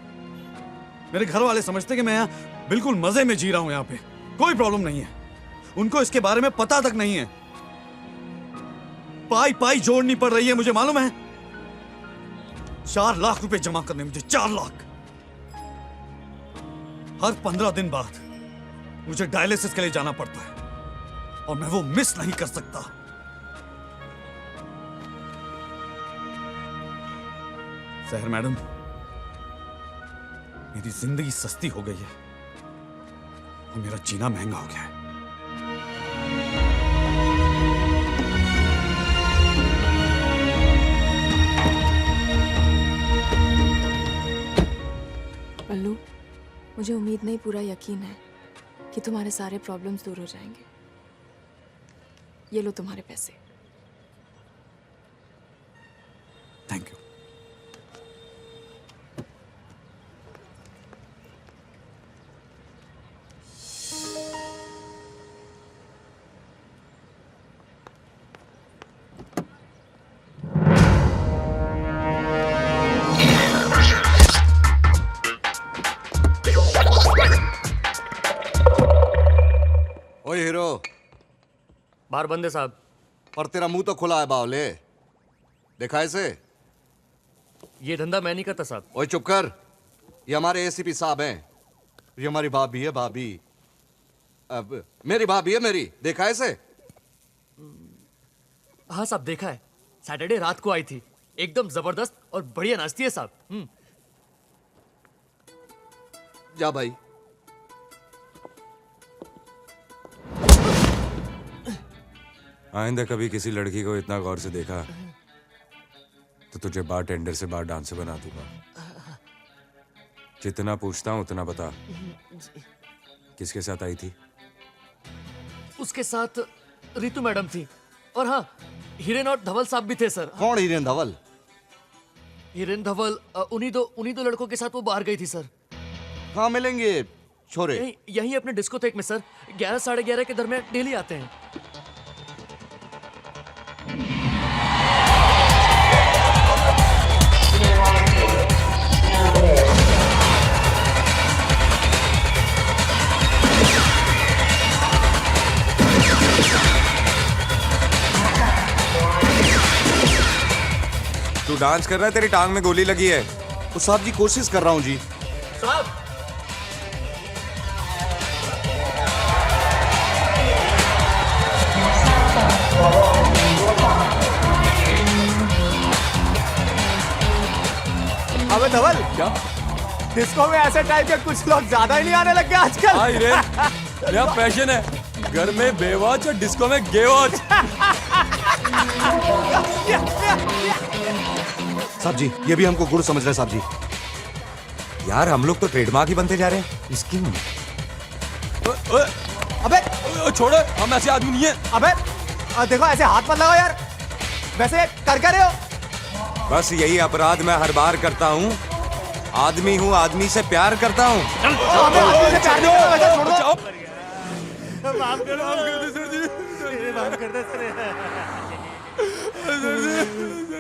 मेरे घर वाले समझते कि मैं यहाँ बिल्कुल मजे में जी रहा हूँ, यहाँ पे कोई प्रॉब्लम नहीं है। उनको इसके बारे में पता तक नहीं है। पाई जोड़नी पड़ रही है, मुझे मालूम है। 4 लाख रुपए जमा करने मुझे, 4 लाख। हर 15 दिन बाद मुझे डायलिसिस के लिए जाना पड़ता है और मैं वो मिस नहीं कर सकता। सहर मैडम, मेरी जिंदगी सस्ती हो गई है और मेरा जीना महंगा हो गया है। पल्लू, मुझे उम्मीद नहीं, पूरा यकीन है कि तुम्हारे सारे प्रॉब्लम्स दूर हो जाएंगे। ये लो तुम्हारे पैसे। Thank you. ओए हीरो, बाहर बंद है साहब। पर तेरा मुंह तो खुला है बावले, देखा इसे? ये धंधा मैं नहीं करता साहब। ओए चुप कर, ये हमारे एसीपी साहब हैं। ये हमारी भाभी है, भाभी। अब मेरी भाभी है मेरी, देखा है इसे? हाँ साहब देखा है, सैटरडे रात को आई थी, एकदम जबरदस्त और बढ़िया नाचती है साहब। जा भाई। आइंदा कभी किसी लड़की को इतना गौर से देखा तो तुझे बार टेंडर से बार डांसर बना दूंगा। जितना पूछता हूं उतना बता, किसके साथ आई थी? उसके साथ रितु मैडम थी, और हाँ हिरेन और धवल साहब भी थे सर। कौन हिरेन धवल? हिरेन धवल उन्हीं दो लड़कों के साथ वो बाहर गई थी सर। कहाँ मिलेंगे छोरे? यहीं अपने डिस्कोथेक में सर, 11 साढ़े 11 के दरमियान डेली आते हैं। तू डांस कर रहा है, तेरी टांग में गोली लगी है। तो साहब जी कोशिश कर रहा हूँ जी। साहब अबे धवल, क्या डिस्को में ऐसे टाइप के कुछ लोग ज्यादा ही नहीं आने लग गए आजकल? हाँ रे, मेरा पैशन है, घर में बेवॉच और डिस्को में गेवॉच। साहब जी ये भी हमको गुड़ समझ रहे हैं साहब जी। यार हम लोग तो ट्रेडमार्क ही बनते जा रहे हैं इसकी। अबे छोड़ो, हम ऐसे आदमी नहीं है। अबे देखो ऐसे हाथ मत लगाओ यार, वैसे कर क्या रहे हो? बस यही अपराध मैं हर बार करता हूँ। आदमी हूँ, आदमी से प्यार करता हूँ। माफ कर दो सर जी, माफ कर दो सर।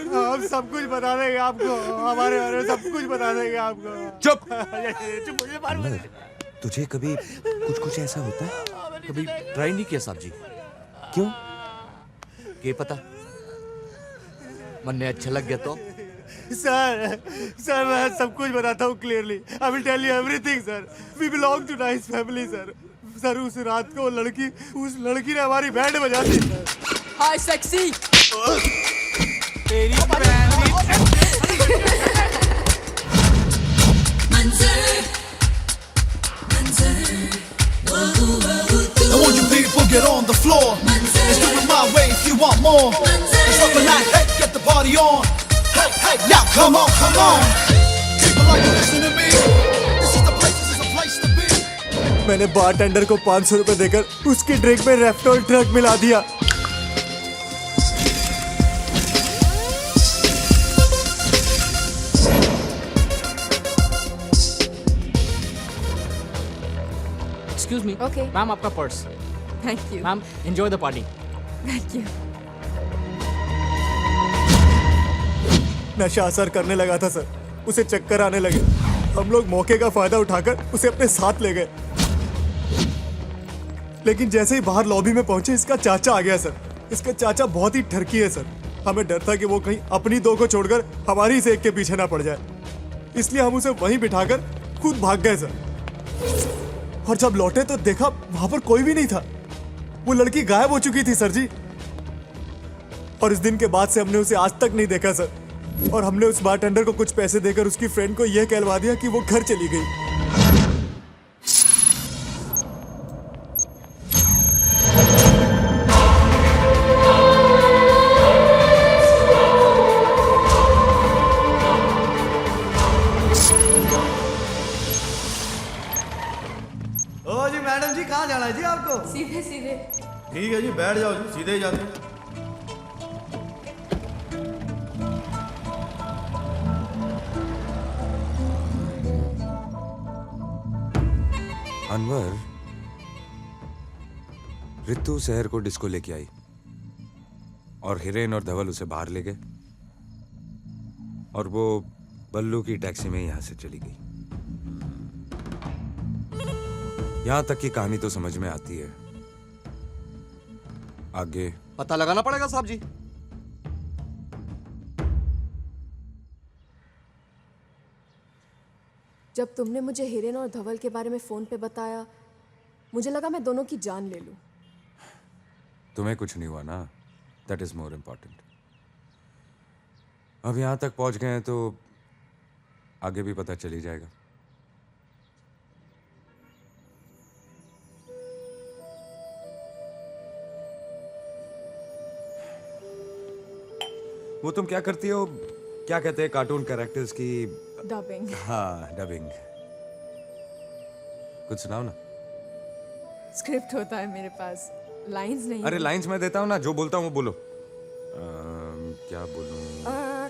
हम सब कुछ बता देंगे आपको, हमारे बारे में सब कुछ बता देंगे आपको। चुप। चुप। तुझे कभी कुछ ऐसा होता है? कभी ट्राई नहीं किया साहब जी? क्यों? क्या पता, मन ने अच्छा लग गया तो। सर मैं सब कुछ बताता हूँ clearly. I will tell you everything sir. We belong to nice family sir. Sir उस रात को उस लड़की ने हमारी बैंड बजा दी। Hi sexy. तेरी I want you people get on the floor. Let's do it my way if you want more. Let's rock the night, hey, get the party on. Hey, hey, now come on, come on. People are you listening to me? This is the place to be. मैंने bartender को 500 रुपए देकर उसकी drink में रेफ्टोल drug मिला दिया। Excuse me. Okay ma'am आपका purse. Thank you ma'am enjoy the party. Thank you. नशा असर करने लगा था सर, उसे चक्कर आने लगे। हम लोग मौके का फायदा उठाकर उसे अपने साथ ले गए, लेकिन जैसे ही बाहर लॉबी में पहुंचे इसका चाचा आ गया सर। इसका चाचा बहुत ही ठरकी है सर। हमें डर था कि वो कहीं अपनी दो को छोड़कर हमारी से एक के पीछे ना पड़ जाए, इसलिए हम उसे वहीं बिठाकर खुद भाग गए सर। और जब लौटे तो देखा वहां पर कोई भी नहीं था। वो लड़की गायब हो चुकी थी सर जी। और इस दिन के बाद से हमने उसे आज तक नहीं देखा सर। और हमने उस बारटेंडर को कुछ पैसे देकर उसकी फ्रेंड को यह कहलवा दिया कि वो घर चली गई। ओ जी मैडम जी, कहाँ जाना है जी आपको? सीधे सीधे। ठीक है जी, बैठ जाओ जी, सीधे ही जाते हैं। अनवर, रितु शहर को डिस्को लेके आई और हिरेन और धवल उसे बाहर ले गए और वो बल्लू की टैक्सी में यहां से चली गई। यहां तक की कहानी तो समझ में आती है, आगे पता लगाना पड़ेगा साहब जी। जब तुमने मुझे हिरेन और धवल के बारे में फोन पे बताया, मुझे लगा मैं दोनों की जान ले लूं। तुम्हें कुछ नहीं हुआ ना, दैट इज मोर इम्पोर्टेंट। अब यहां तक पहुंच गए हैं तो आगे भी पता चल ही जाएगा। वो तुम क्या करती हो, क्या कहते हैं कार्टून कैरेक्टर्स की? डबिंग। हाँ, डबिंग। कुछ सुनाओ ना। स्क्रिप्ट होता है मेरे पास, लाइंस नहीं। अरे लाइंस मैं देता हूँ ना, जो बोलता हूँ वो बोलो। क्या बोलूं?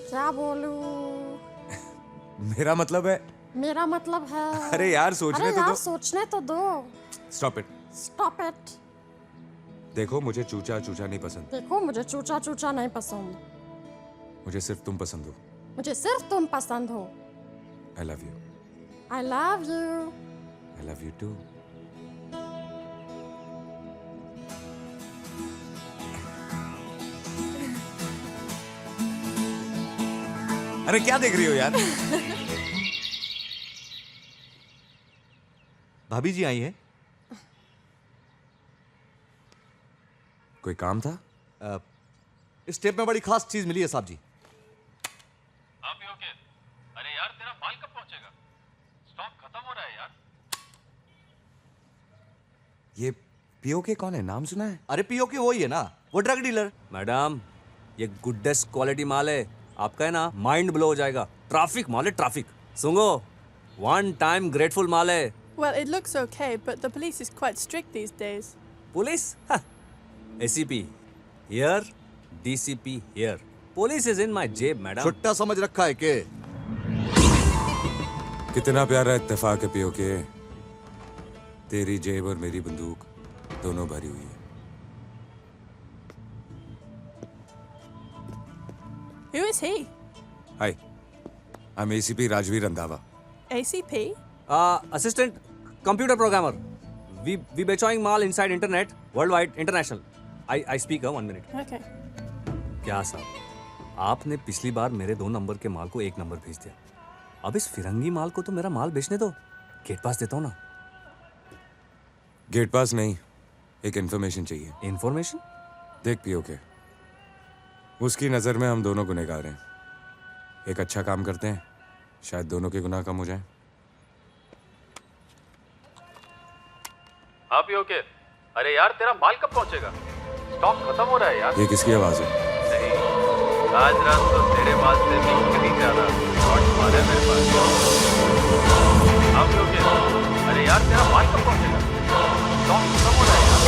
क्या बोलूं? मेरा मतलब है। मेरा मतलब है। अरे यार सोचने तो दो। सोचने तो दो। Stop it. Stop it. देखो मुझे चूचा चूचा नहीं पसंद। देखो मुझे चूचा चूचा नहीं पसंद। मुझे सिर्फ तुम पसंद हो। मुझे सिर्फ तुम पसंद हो। I love you. I love you. I love you too. अरे क्या देख रही हो यार? भाभी जी आई हैं? कोई काम था? इस टेप में बड़ी खास चीज मिली है साहब जी। अरे यार तेरा माल कब पहुंचेगा? स्टॉक खत्म हो रहा है यार। ये पीओके कौन है? नाम सुना है? अरे पीओके वही है ना, वो ड्रग डीलर। मैडम ये गुडेस्ट क्वालिटी माल है, आपका है ना माइंड ब्लो हो जाएगा। ट्रैफिक माल है, ट्रैफिक। सुनो, वन टाइम ग्रेटफुल माल है। Well, it looks okay, but the police is quite strict these days. Police? ACP here, DCP here. Police is in my जेब मैडम। छुट्टा समझ रखा है के? कितना प्यारा इत्तेफाक है पीओके। तेरी जेब और मेरी बंदूक दोनों भरी हुई है। Who is he? Hi, I'm ACP Rajveer Randhawa. ACP? Assistant computer programmer. We बेचोइंग mall inside internet, worldwide, international. I speak 1 minute. Okay. क्या साहब, आपने पिछली बार मेरे 2 नंबर के माल को 1 नंबर भेज दिया। अब इस फिरंगी माल को तो मेरा माल बेचने दो, गेट पास देता हूँ ना। गेट पास नहीं, एक इन्फॉर्मेशन चाहिए। इन्फॉर्मेशन? देख पीओके, उसकी नजर में हम दोनों गुनहगार हैं। एक अच्छा काम करते हैं, शायद दोनों के गुनाह कम हो जाएं। हाँ पीओके, अरे यार तेरा माल कब पहुंचेगा? स्टॉक खत्म हो रहा है यार। ये किसकी आवाज है? नहीं, आज रात तो तेरे माल से भी कहीं ज्यादा शॉट मारे मेरे पास। हाँ पीओके, अरे यार तेरा माल कब पहुंचेगा? स्टॉक खत्म हो रहा है यार।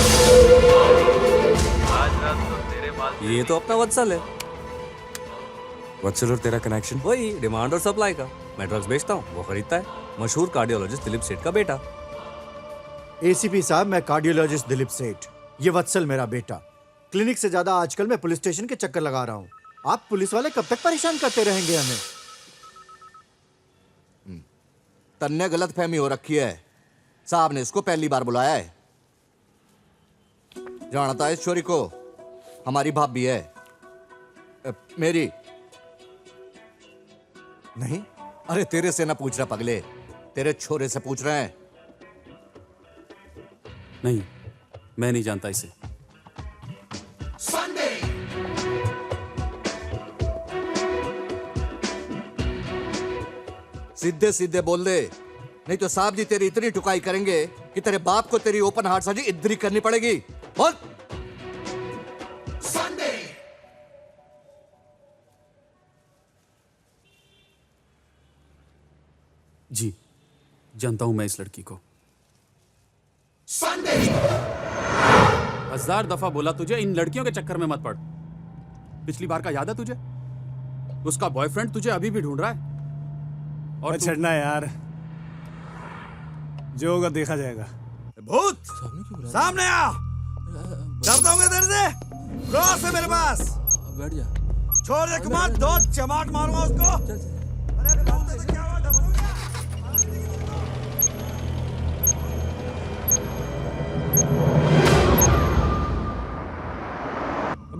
आज रात तो तेरे माल। ये तो अपना वत्सल है। वत्सल और तेरा कनेक्शन? वही डिमांड और सप्लाई का। मैं ड्रग्स बेचता हूँ, वो खरीदता है। मशहूर कार्डियोलॉजिस्ट दिलीप सेठ का बेटा। एसीपी साहब, मैं कार्डियोलॉजिस्ट दिलीप सेठ, ये वत्सल मेरा बेटा। क्लिनिक से ज्यादा आजकल मैं पुलिस स्टेशन के चक्कर लगा रहा हूँ। आप पुलिस वाले कब तक परेशान करते रहेंगे हमें? तन्ने गलत फहमी हो रखी है। साहब ने इसको पहली बार बुलाया है। जानता है इस छोरी को? हमारी भाभी है। मेरी नहीं। अरे तेरे से ना पूछ रहा पगले, तेरे छोरे से पूछ रहे हैं। नहीं, मैं नहीं जानता इसे। सीधे सीधे बोल दे, नहीं तो साहब जी तेरी इतनी टुकाई करेंगे कि तेरे बाप को तेरी ओपन हार्ट सर्जरी इधर ही करनी पड़ेगी। बोल। जी, जानता हूं मैं इस लड़की को। 1000 दफा बोला तुझे इन लड़कियों के चक्कर में मत पड़। पिछली बार का याद है तुझे? उसका बॉयफ्रेंड तुझे अभी भी ढूंढ रहा है। और छड़ना यार, जो होगा देखा जाएगा। भूत सामने आ। डरता हूँ तेरे से? क्रॉस है मेरे पास। बैठ जा। छोड़ दे कमाल, 2 चमाट मारूंगा उसको। अरे भूत से क्या हुआ?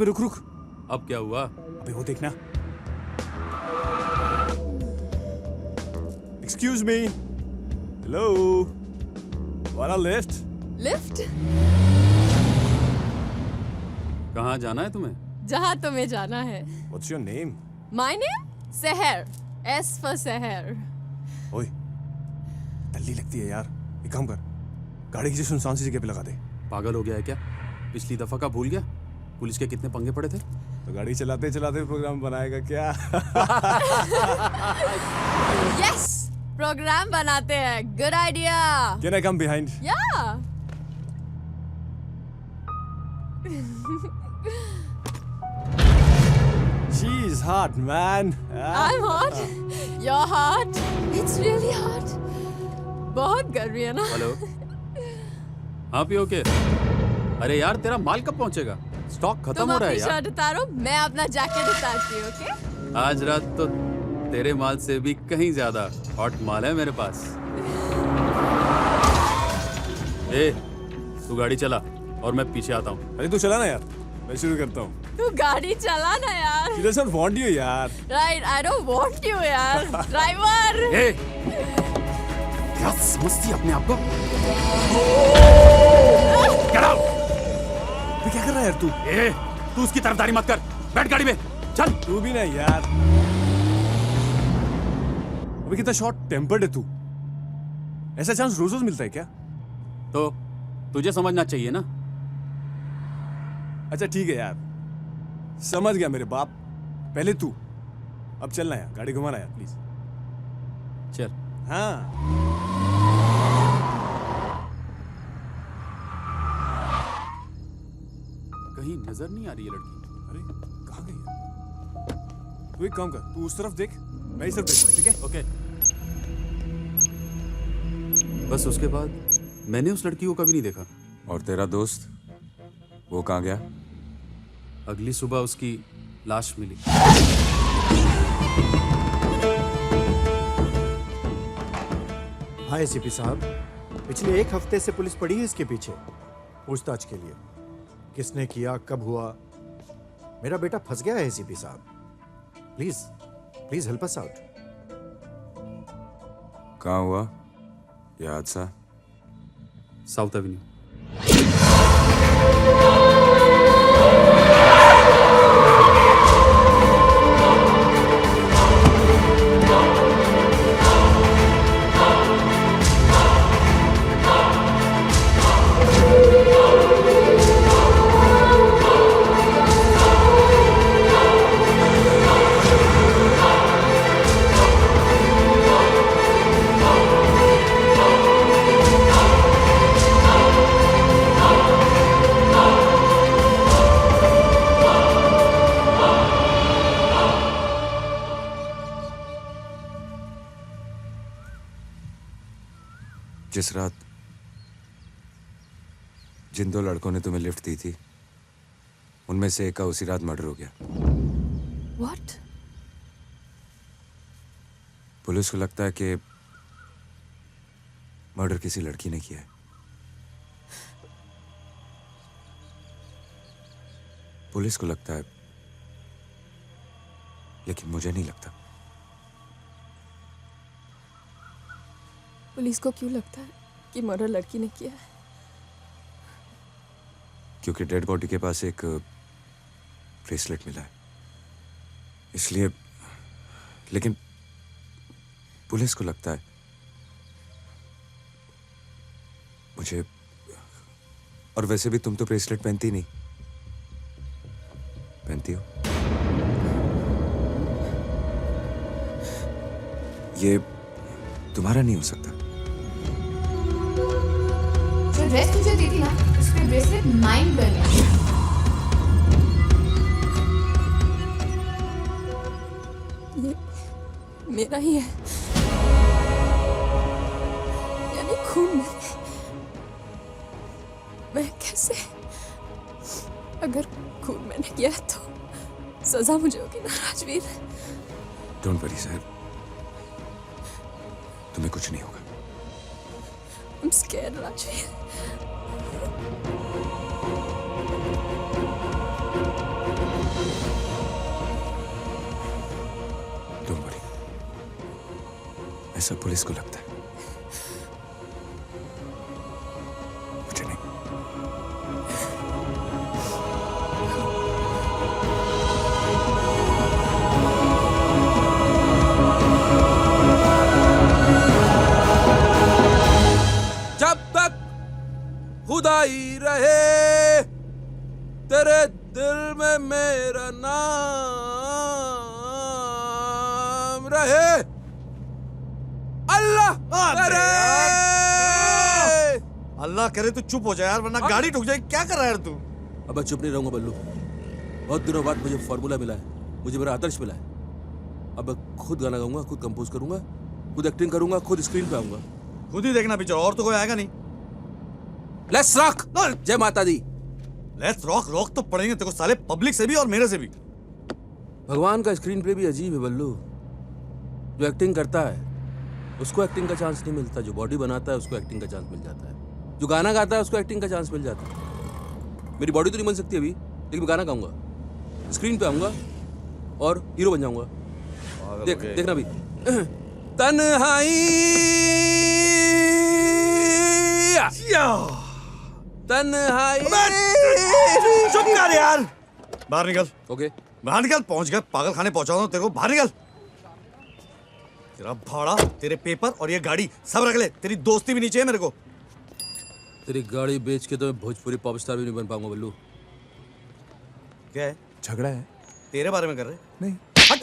अबे रुक रुक, अब क्या हुआ? अबे वो देखना। एक्सक्यूज मी, हेलो, वाला लिफ्ट? लिफ्ट? कहाँ जाना है तुम्हें? जहाँ तुम्हें जाना है। What's your name? My name सहर, एस फॉर सहर। ओए, टल्ली लगती है यार, एक काम कर, गाड़ी किसी सुनसान सी जगह पे लगा दे। पागल हो गया है क्या? पिछली दफा का भूल गया? पुलिस के कितने पंगे पड़े थे? तो गाड़ी चलाते चलाते प्रोग्राम बनाएगा क्या? यस, प्रोग्राम बनाते हैं, good idea. Can I come behind? Yeah. She's hot, man. I'm hot. You're hot. It's really hot. बहुत गर्मी है ना? हेलो, हाँ पियो के? अरे यार तेरा माल कब पहुंचेगा? स्टॉक खत्म हो रहा है यार। तुम अपनी शर्ट उतारो, मैं अपना जैकेट उतारती हूँ, ओके? आज रात तो तेरे माल से भी कहीं ज्यादा हॉट माल है मेरे पास। ए, तू गाड़ी चला और मैं पीछे आता हूँ। अरे तू चला ना यार, मैं शुरू करता हूँ। तू गाड़ी चला ना यार। She doesn't want you यार। Right, I don't want you यार, ड्राइवर। ए, क्या समझती है अपने आप को? Get out! अबे क्या कर रहा है यार तू? ए, तू उसकी तरफदारी मत कर, बैठ गाड़ी में, चल। तू भी ना यार। अबे कितना शॉर्ट टेम्पर्ड है तू। ऐसा चांस रोज रोज मिलता है क्या? तो तुझे समझना चाहिए ना। अच्छा ठीक है यार, समझ गया मेरे बाप। पहले तू, अब चलना यार, गाड़ी घुमाना यार प्लीज। चल। हाँ। कहीं नजर नहीं आ रही है लड़की। अरे कहाँ गई है? तू एक काम कर, तू उस तरफ देख, मैं इस तरफ देखूँ, ठीक है? ओके। बस उसके बाद मैंने उस लड़की को कभी नहीं देखा। और तेरा दोस्त, वो कहाँ गया? अगली सुबह उसकी लाश मिली। हाँ एसीपी साहब, पिछले 1 हफ्ते से पुलिस पड़ी है इसके पीछे पूछताछ के लिए। किसने किया, कब हुआ? मेरा बेटा फंस गया है एसीपी साहब। Please please help us out. कहाँ हुआ ये हादसा? South Avenue. जिस रात जिन 2 लड़कों ने तुम्हें लिफ्ट दी थी, उनमें से एक का उसी रात मर्डर हो गया। What? पुलिस को लगता है कि मर्डर किसी लड़की ने किया है। पुलिस को लगता है, लेकिन मुझे नहीं लगता। पुलिस को क्यों लगता है कि मर्डर लड़की ने किया है? क्योंकि डेड बॉडी के पास एक ब्रेसलेट मिला है, इसलिए। लेकिन पुलिस को लगता है मुझे। और वैसे भी तुम तो ब्रेसलेट पहनती नहीं, पहनती हो? ये तुम्हारा नहीं हो सकता। जो ड्रेस तुझे दी थी ना, उस पे ब्रेसलेट माइंड बने। ये मेरा ही है, यानी खून में। मैं कैसे? अगर खून मैंने किया है तो सजा मुझे होगी ना राजवीर। डोंट वरी साहब, तुम्हें कुछ नहीं होगा। I'm scared, Rajveer. सब पुलिस को लगता है, मुझे नहीं। जब तक खुदाई रहे तेरे दिल में मेरा नाम रहे, अल्लाह करे। अल्लाह करे तू चुप हो जाए यार, वरना गाड़ी ठुक जाएगी। क्या कर रहा है यार तू? अब चुप नहीं रहूंगा बल्लू। बहुत दिनों बाद मुझे फॉर्मूला मिला है, मुझे मेरा आदर्श मिला है। अब खुद गाना गाऊंगा, खुद कंपोज करूंगा, खुद एक्टिंग करूंगा, खुद स्क्रीन पे आऊंगा। खुद ही देखना पिक्चर, और तो कोई आएगा नहीं। Let's rock. जय माता दी। Let's rock. रॉक तो पड़ेंगे तेरे को साले, पब्लिक से भी और मेरे से भी। भगवान का स्क्रीन प्ले भी अजीब है बल्लू। जो एक्टिंग करता है उसको एक्टिंग का चांस नहीं मिलता, जो बॉडी बनाता है उसको एक्टिंग का चांस मिल जाता है, जो गाना गाता है उसको एक्टिंग का चांस मिल जाता है। मेरी बॉडी तो नहीं बन सकती अभी, लेकिन मैं गाना गाऊंगा, स्क्रीन पे आऊंगा और हीरो बन जाऊंगा। देखना भी। तन्हाई तन्हाई। चुप कर यार, बाहर निकल। ओके बाहर निकल। पहुंच गया, पागल खाने पहुंचा हूं तेरे को। बाहर निकल। तेरा भाड़ा, तेरे पेपर और ये गाड़ी सब रख ले। तेरी दोस्ती भी नीचे है मेरे को। तेरी गाड़ी बेच के तो मैं भोजपुरी पॉप स्टार भी नहीं बन पाऊंगा बल्लू। क्या है? झगड़ा है? तेरे बारे में कर रहे? नहीं। हट।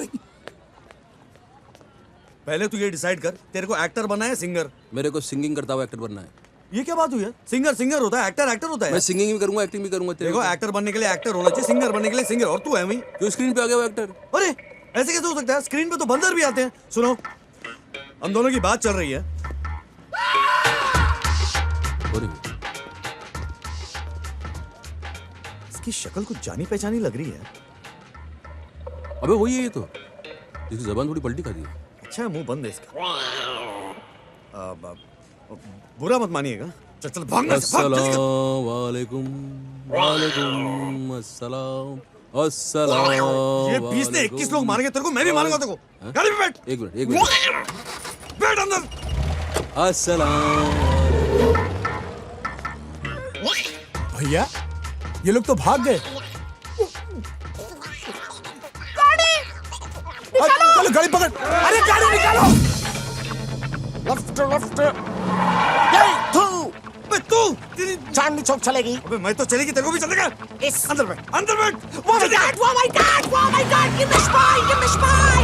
पहले तू ये डिसाइड कर, तेरे को एक्टर बनना है सिंगर? मेरे को सिंगिंग करता हुआ एक्टर बनना है। ये क्या बात हुई है? सिंगर सिंगर होता है, एक्टर एक्टर होता है। मैं सिंगिंग भी करूंगा, एक्टिंग भी करूंगा। देखो, एक्टर बनने के लिए एक्टर होना चाहिए, सिंगर बनने के लिए सिंगर, और तू है वही जो स्क्रीन पे आ गया वो एक्टर। अरे ऐसे कैसे हो सकता है? स्क्रीन पे तो बंदर भी आते हैं। सुनो, हम दोनों की बात चल रही है। इसकी शक्ल कुछ जानी पहचानी लग रही है। अबे वही है ये तो, इसकी जबान थोड़ी पलटी खा दी। अच्छा, मुंह बंद है इसका। बुरा मत मानिएगा। चल चल भाग। अस्सलाम वालेकुम। वालेकुम अस्सलाम। अस्सलाम। ये 20 ने 21 लोग मारेंगे तेरे को, मैं भी मारूंगा तेरे को। गाड़ी में बैठ। एक मिनट बैठ अंदर। अस्सलाम। भैया ये लोग तो भाग गए। चलो गाड़ी पकड़। अरे गाड़ी निकालो। Left left. ये तू तू तेरी चांदनी चौक चलेगी। अबे मैं तो चलेगी, तेरे को भी चलेगा। इस अंदर बैठ, अंदर बैठ। Oh my God! Oh my God! Oh my God! Give me spy! Give me spy!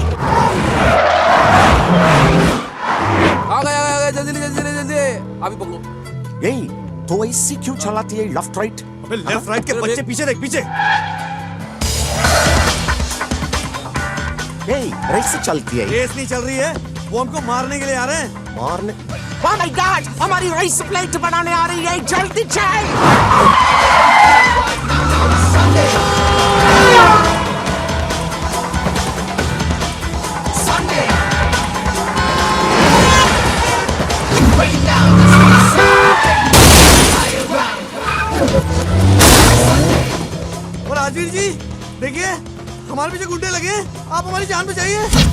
आ गया जल्दी जल्दी अभी पकड़ो। यही तो ऐसी क्यों चलाती है लेफ्ट राइट? अबे लेफ्ट राइट के बच्चे पीछे देख, पीछे। यही रेस चलती है। रेस नहीं चल रही है, वो हमको मारने के लिए आ रहे हैं। मारने? Oh my God! हमारी रेस प्लेट बनाने आ रही है, जल्दी चल! और राजवीर जी देखिए, हमारे पीछे गुंडे लगे हैं, आप हमारी जान बचाइए।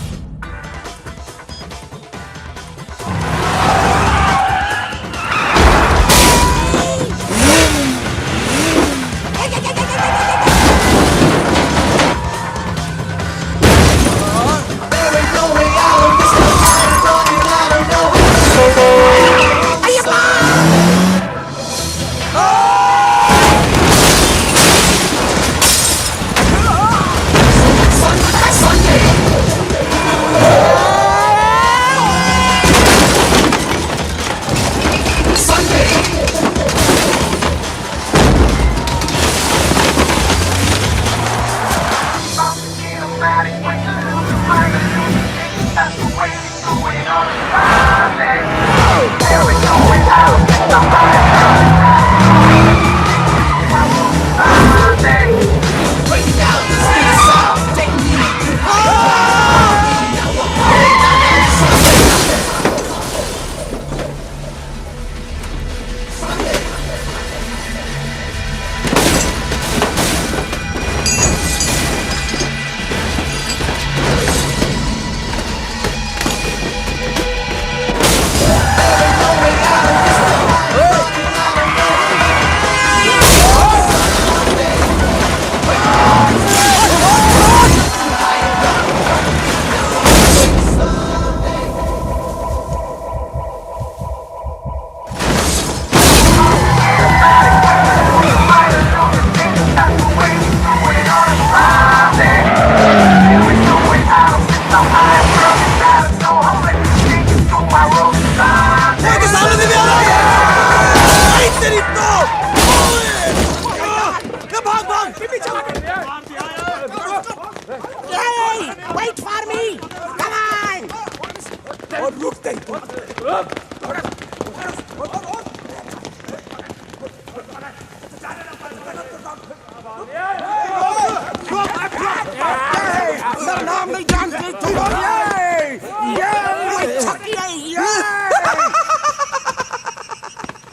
मेरा नाम नहीं जानते तुम लोग।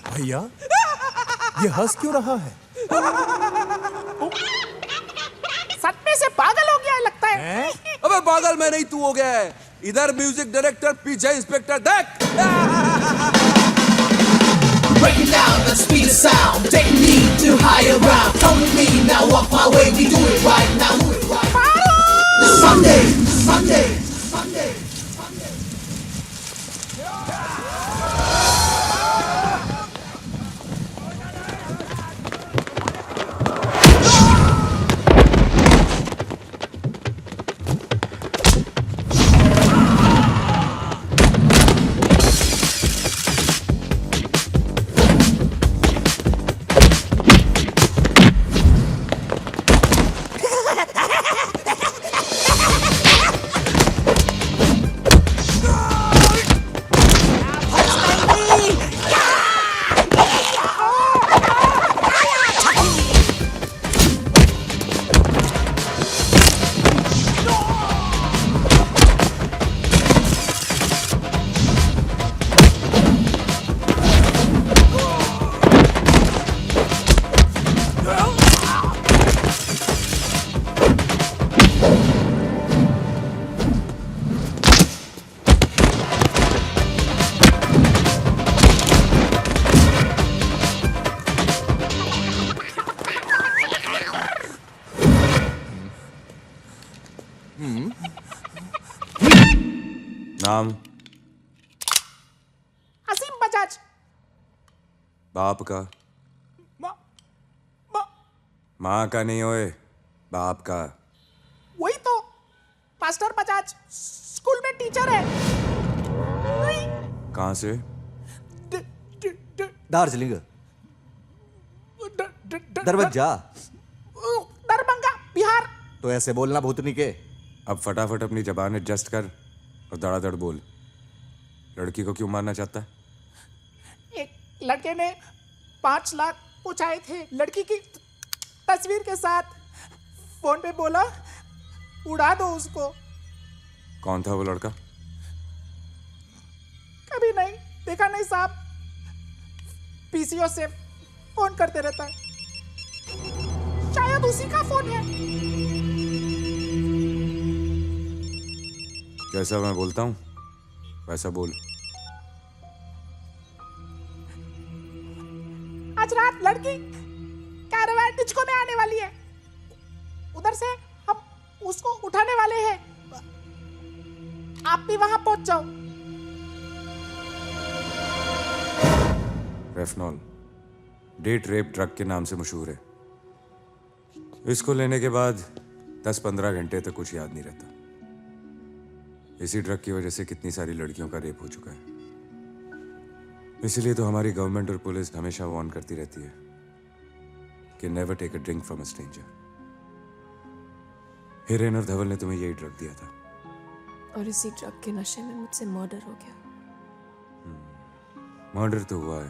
भैया ये हंस क्यों रहा है? सच में से पागल हो गया है लगता है। अबे पागल मैं नहीं, तू हो गया है। इधर म्यूजिक डायरेक्टर, पीछे इंस्पेक्टर, देख। Breaking down the speed of sound, take me to higher ground. Come with me now, walk my way. We do it right now. Sunday, Sunday, Sunday. नाम? असीम बजाज। बाप का? माँ का नहीं होए, बाप का। वही तो, मास्टर बजाज स्कूल में टीचर है। कहाँ से? दार्जिलिंग। दरवाजा। दरभंगा, बिहार। तो ऐसे बोलना भूतनी के। अब फटाफट अपनी जबान एडजस्ट कर और धड़ाधड़ बोल। लड़की को क्यों मारना चाहता है? एक लड़के ने 5 लाख पूछाए थे लड़की की तस्वीर के साथ। फोन पे बोला उड़ा दो उसको। कौन था वो लड़का? कभी नहीं देखा नहीं साहब, पीसीओ से फोन करते रहता है, शायद उसी का फोन है। जैसा मैं बोलता हूँ वैसा बोल। आज रात लड़की कैरावान डिस्को में आने वाली है, उधर से हम उसको उठाने वाले हैं। आप भी वहां पहुंच जाओ। रेफनॉल डेट रेप ड्रग के नाम से मशहूर है। इसको लेने के बाद 10-15 घंटे तक कुछ याद नहीं रहता। इसी ड्रग की वजह से कितनी सारी लड़कियों का रेप हो चुका है। इसीलिए तो हमारी गवर्नमेंट और पुलिस हमेशा वार्न करती रहती है कि never take a drink from a stranger. Hiren और धवल ने तुम्हें यही ड्रग दिया था। और इसी ड्रग के नशे में मुझसे मर्डर हो गया। मर्डर तो हुआ है,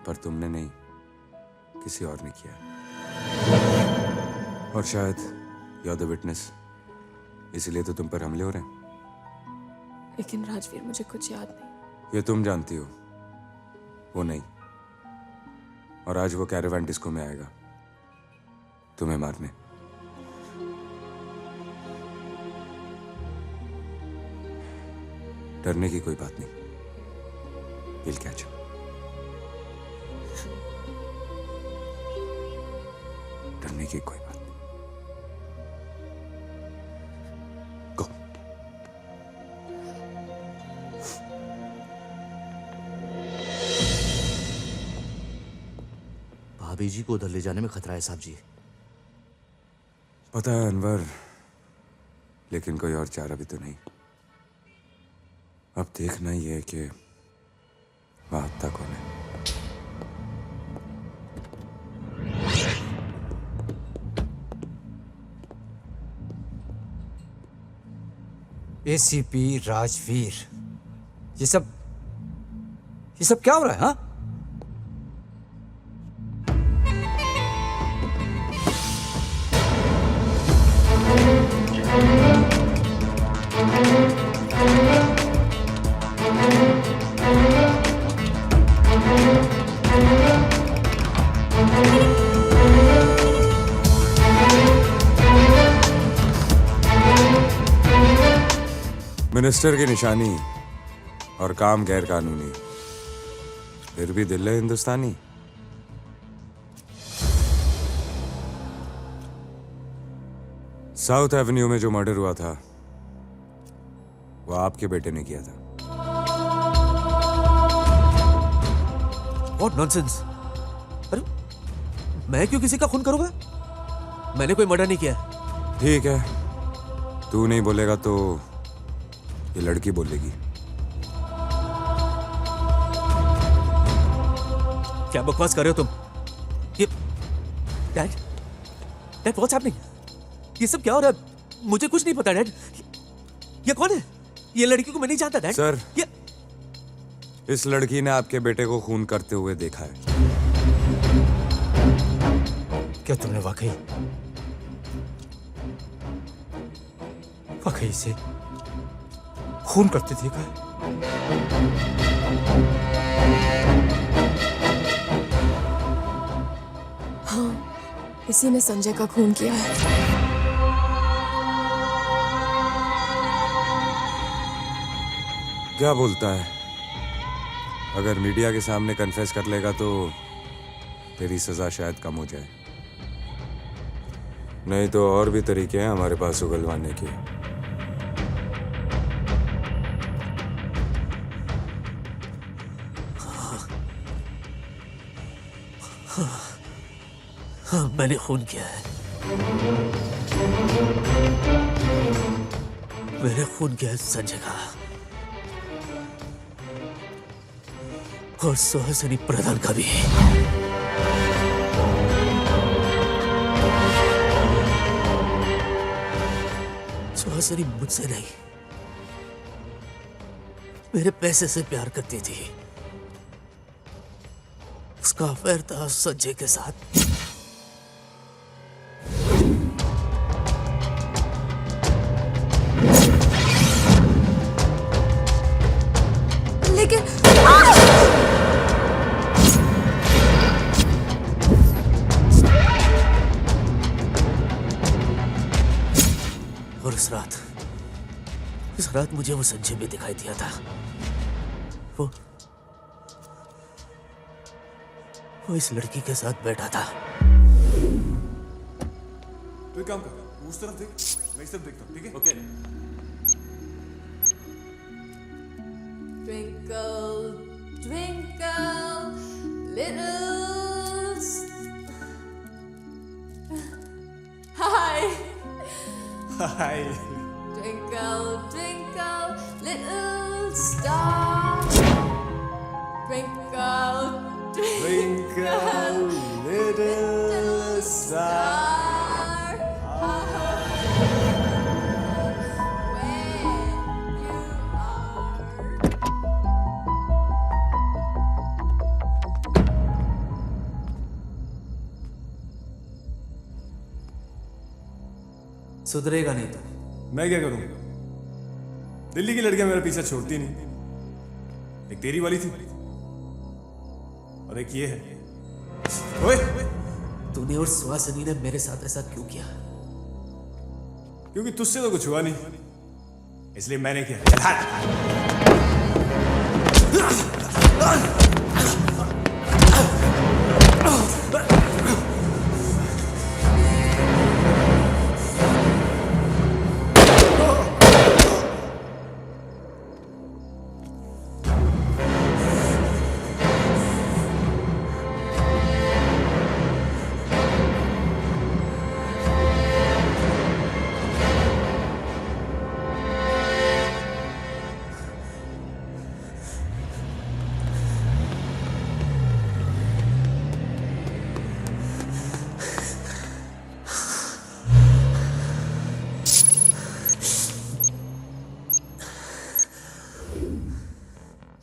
पर तुमने नहीं, किसी और ने किया है। और शायद यू आर द विटनेस, इसीलिए तो तुम पर हमले हो रहे हैं। लेकिन राजवीर मुझे कुछ याद नहीं। ये तुम जानती हो, वो नहीं। और आज वो कैरावान डिस्को में आएगा तुम्हें मारने। डरने की कोई बात नहीं, विल कैच यू। डरने की कोई बात नहीं। भाभी जी को उधर ले जाने में खतरा है साहब जी। पता है अनवर, लेकिन कोई और चारा भी तो नहीं। अब देखना ही है कि वहां हत्या कौन है। एसीपी राजवीर, ये सब क्या हो रहा है? हाँ, मिनिस्टर की निशानी और काम गैर कानूनी, फिर भी दिल है हिंदुस्तानी। साउथ एवेन्यू में जो मर्डर हुआ था वो आपके बेटे ने किया था। What nonsense? अरे मैं क्यों किसी का खून करूंगा? मैंने कोई मर्डर नहीं किया। ठीक है, तू नहीं बोलेगा तो ये लड़की बोलेगी। क्या बकवास कर रहे हो तुम? ये डैड, व्हाट्स हैपनिंग? ये सब क्या हो रहा है? मुझे कुछ नहीं पता डैड। ये कौन है? ये लड़की को मैं नहीं जानता डैड। सर, ये इस लड़की ने आपके बेटे को खून करते हुए देखा है। क्या तुमने वाकई इसे खून करते देखा है? हाँ, इसी ने संजय का खून किया है। क्या बोलता है? अगर मीडिया के सामने कन्फेस कर लेगा तो तेरी सजा शायद कम हो जाए। नहीं तो और भी तरीके हैं हमारे पास उगलवाने के। हाँ, मैंने खून किया है। मैंने खून किया है संजय का और सुहासिनी प्रधान का भी। सुहासिनी मुझसे नहीं, मेरे पैसे से प्यार करती थी। उसका अफेयर था संजय के साथ। लेकिन और इस रात मुझे वो संजय भी दिखाई दिया था। वो इस लड़की के साथ बैठा था। तू एक काम कर, उस तरफ देख, मैं इस तरफ देखता हूँ, ठीक है? Okay. Twinkle, twinkle, little Hi. Hi. Twinkle, twinkle, little star. Twinkle, Twinkle, little star. सुधरेगा नहीं तो मैं क्या करूं? दिल्ली की लड़कियां मेरा पीछा छोड़ती नहीं। एक तेरी वाली थी और एक ये है। ओए! तूने और सुहासिनी ने मेरे साथ ऐसा क्यों किया? क्योंकि तुझसे तो कुछ हुआ नहीं, इसलिए मैंने किया।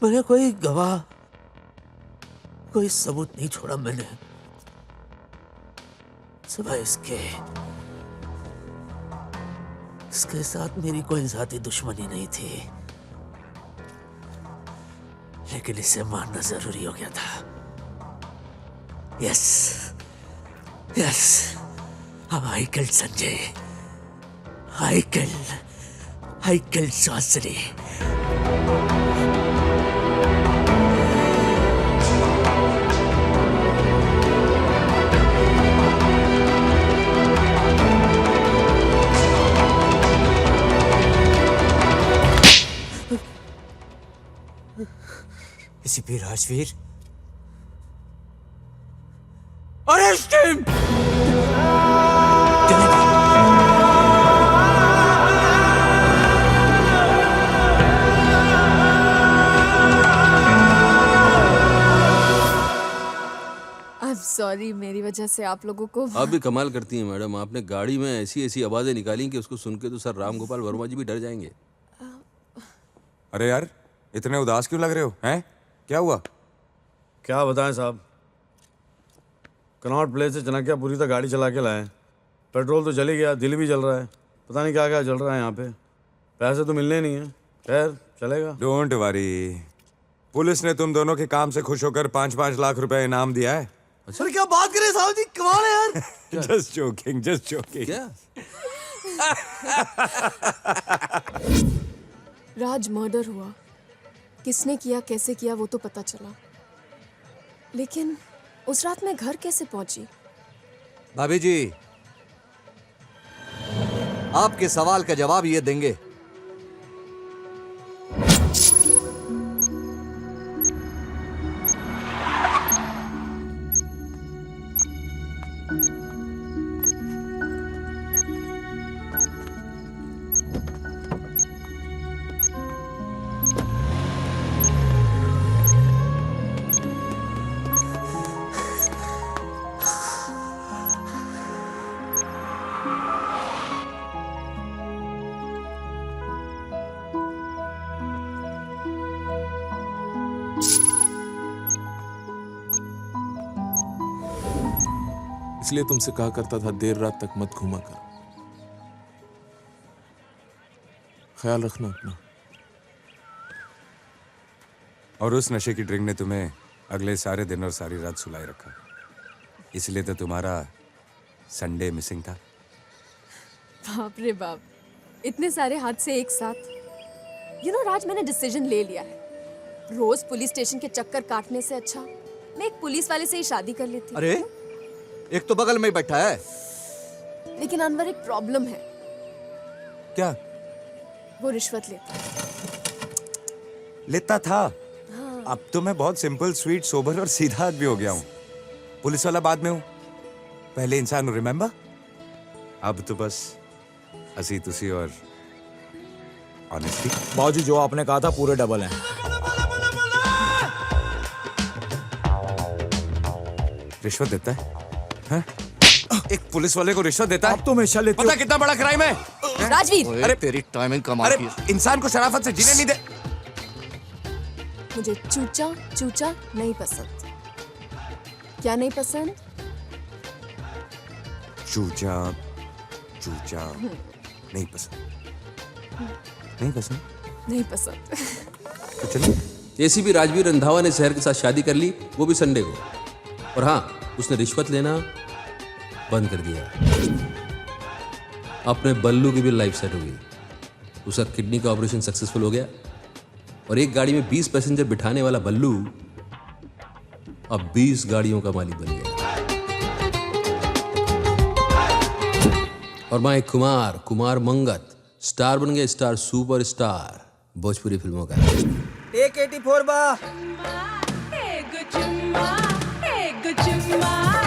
मैंने कोई गवाह, कोई सबूत नहीं छोड़ा। मैंने सिवाय इसके साथ मेरी कोई जाती दुश्मनी नहीं थी, लेकिन इसे मारना जरूरी हो गया था। Yes, Yes, I killed Sanjay. I killed Shastri. ACP Rajveer, Arrest him! I'm sorry, मेरी वजह से आप लोगों को आप भी कमाल करती हैं मैडम। आपने गाड़ी में ऐसी ऐसी आवाजें निकाली कि उसको सुन के तो सर राम गोपाल वर्मा जी भी डर जाएंगे। अरे यार, इतने उदास क्यों लग रहे हो? हैं? क्या हुआ? क्या बताएं साहब, कनॉट प्लेस से चनकियापुरी तक गाड़ी चला के लाए। पेट्रोल तो चल ही गया, दिल भी जल रहा है, पता नहीं क्या क्या चल रहा है यहाँ पे। पैसे तो मिलने नहीं है, खैर चलेगा। डोंट वरी, पुलिस ने तुम दोनों के काम से खुश होकर 5-5 लाख रुपए इनाम दिया है। सर क्या बात करें साहब जी, कमाल है यार। Just joking, just joking. क्या? राज मर्डर हुआ, किसने किया कैसे किया वो तो पता चला, लेकिन उस रात मैं घर कैसे पहुंची? भाभी जी, आपके सवाल का जवाब ये देंगे। इसलिए तुमसे कहा करता था देर रात तक मत घूमा कर। ख्याल रखना अपना। और उस नशे की ड्रिंक ने तुम्हें अगले सारे दिन और सारी रात सुलाए रखा, इसलिए तो तुम्हारा संडे मिसिंग था। बाप रे बाप, इतने सारे हादसे एक साथ। राज, मैंने डिसीजन ले लिया है। रोज पुलिस स्टेशन के चक्कर काटने से अच्छा मैं एक पुलिस वाले से ही शादी कर लेती। अरे, एक तो बगल में ही बैठा है। लेकिन अनवर, एक प्रॉब्लम है। क्या? वो रिश्वत लेता लेता था। हाँ। अब तो मैं बहुत सिंपल, स्वीट, सोबर और सीधा आदमी हो गया हूँ। पुलिस वाला बाद में हूँ, पहले इंसान हूँ, रिमेम्बर? अब तो बस हंसी तुसी और ऑनेस्टी। बाबूजी, जो आपने कहा था पूरे डबल हैं। रिश्वत देता है? हाँ? एक पुलिस वाले को रिश्वत देता है? आप तो हमेशा लेते हो। पता कितना बड़ा क्राइम है? राजवीर, अरे तेरी टाइमिंग कमाल की। अरे इंसान को शराफत से जीने नहीं दे। मुझे चूचा चूचा नहीं पसंद। क्या नहीं पसंद? चूचा चूचा नहीं पसंद। नहीं पसंद? नहीं पसंद। तो चलिए। एसीपी राजवीर रंधावा ने शहर के साथ शादी कर ली, वो भी संडे को। और हाँ, उसने रिश्वत लेना बंद कर दिया। अपने बल्लू की भी लाइफ सेट हो गई। उसका किडनी का ऑपरेशन सक्सेसफुल हो गया और एक गाड़ी में 20 पैसेंजर बिठाने वाला बल्लू अब 20 गाड़ियों का मालिक बन गया। और मैं कुमार मंगत स्टार बन गया, स्टार, सुपर स्टार भोजपुरी फिल्मों का। टेक 84 बा। एक चुम्मा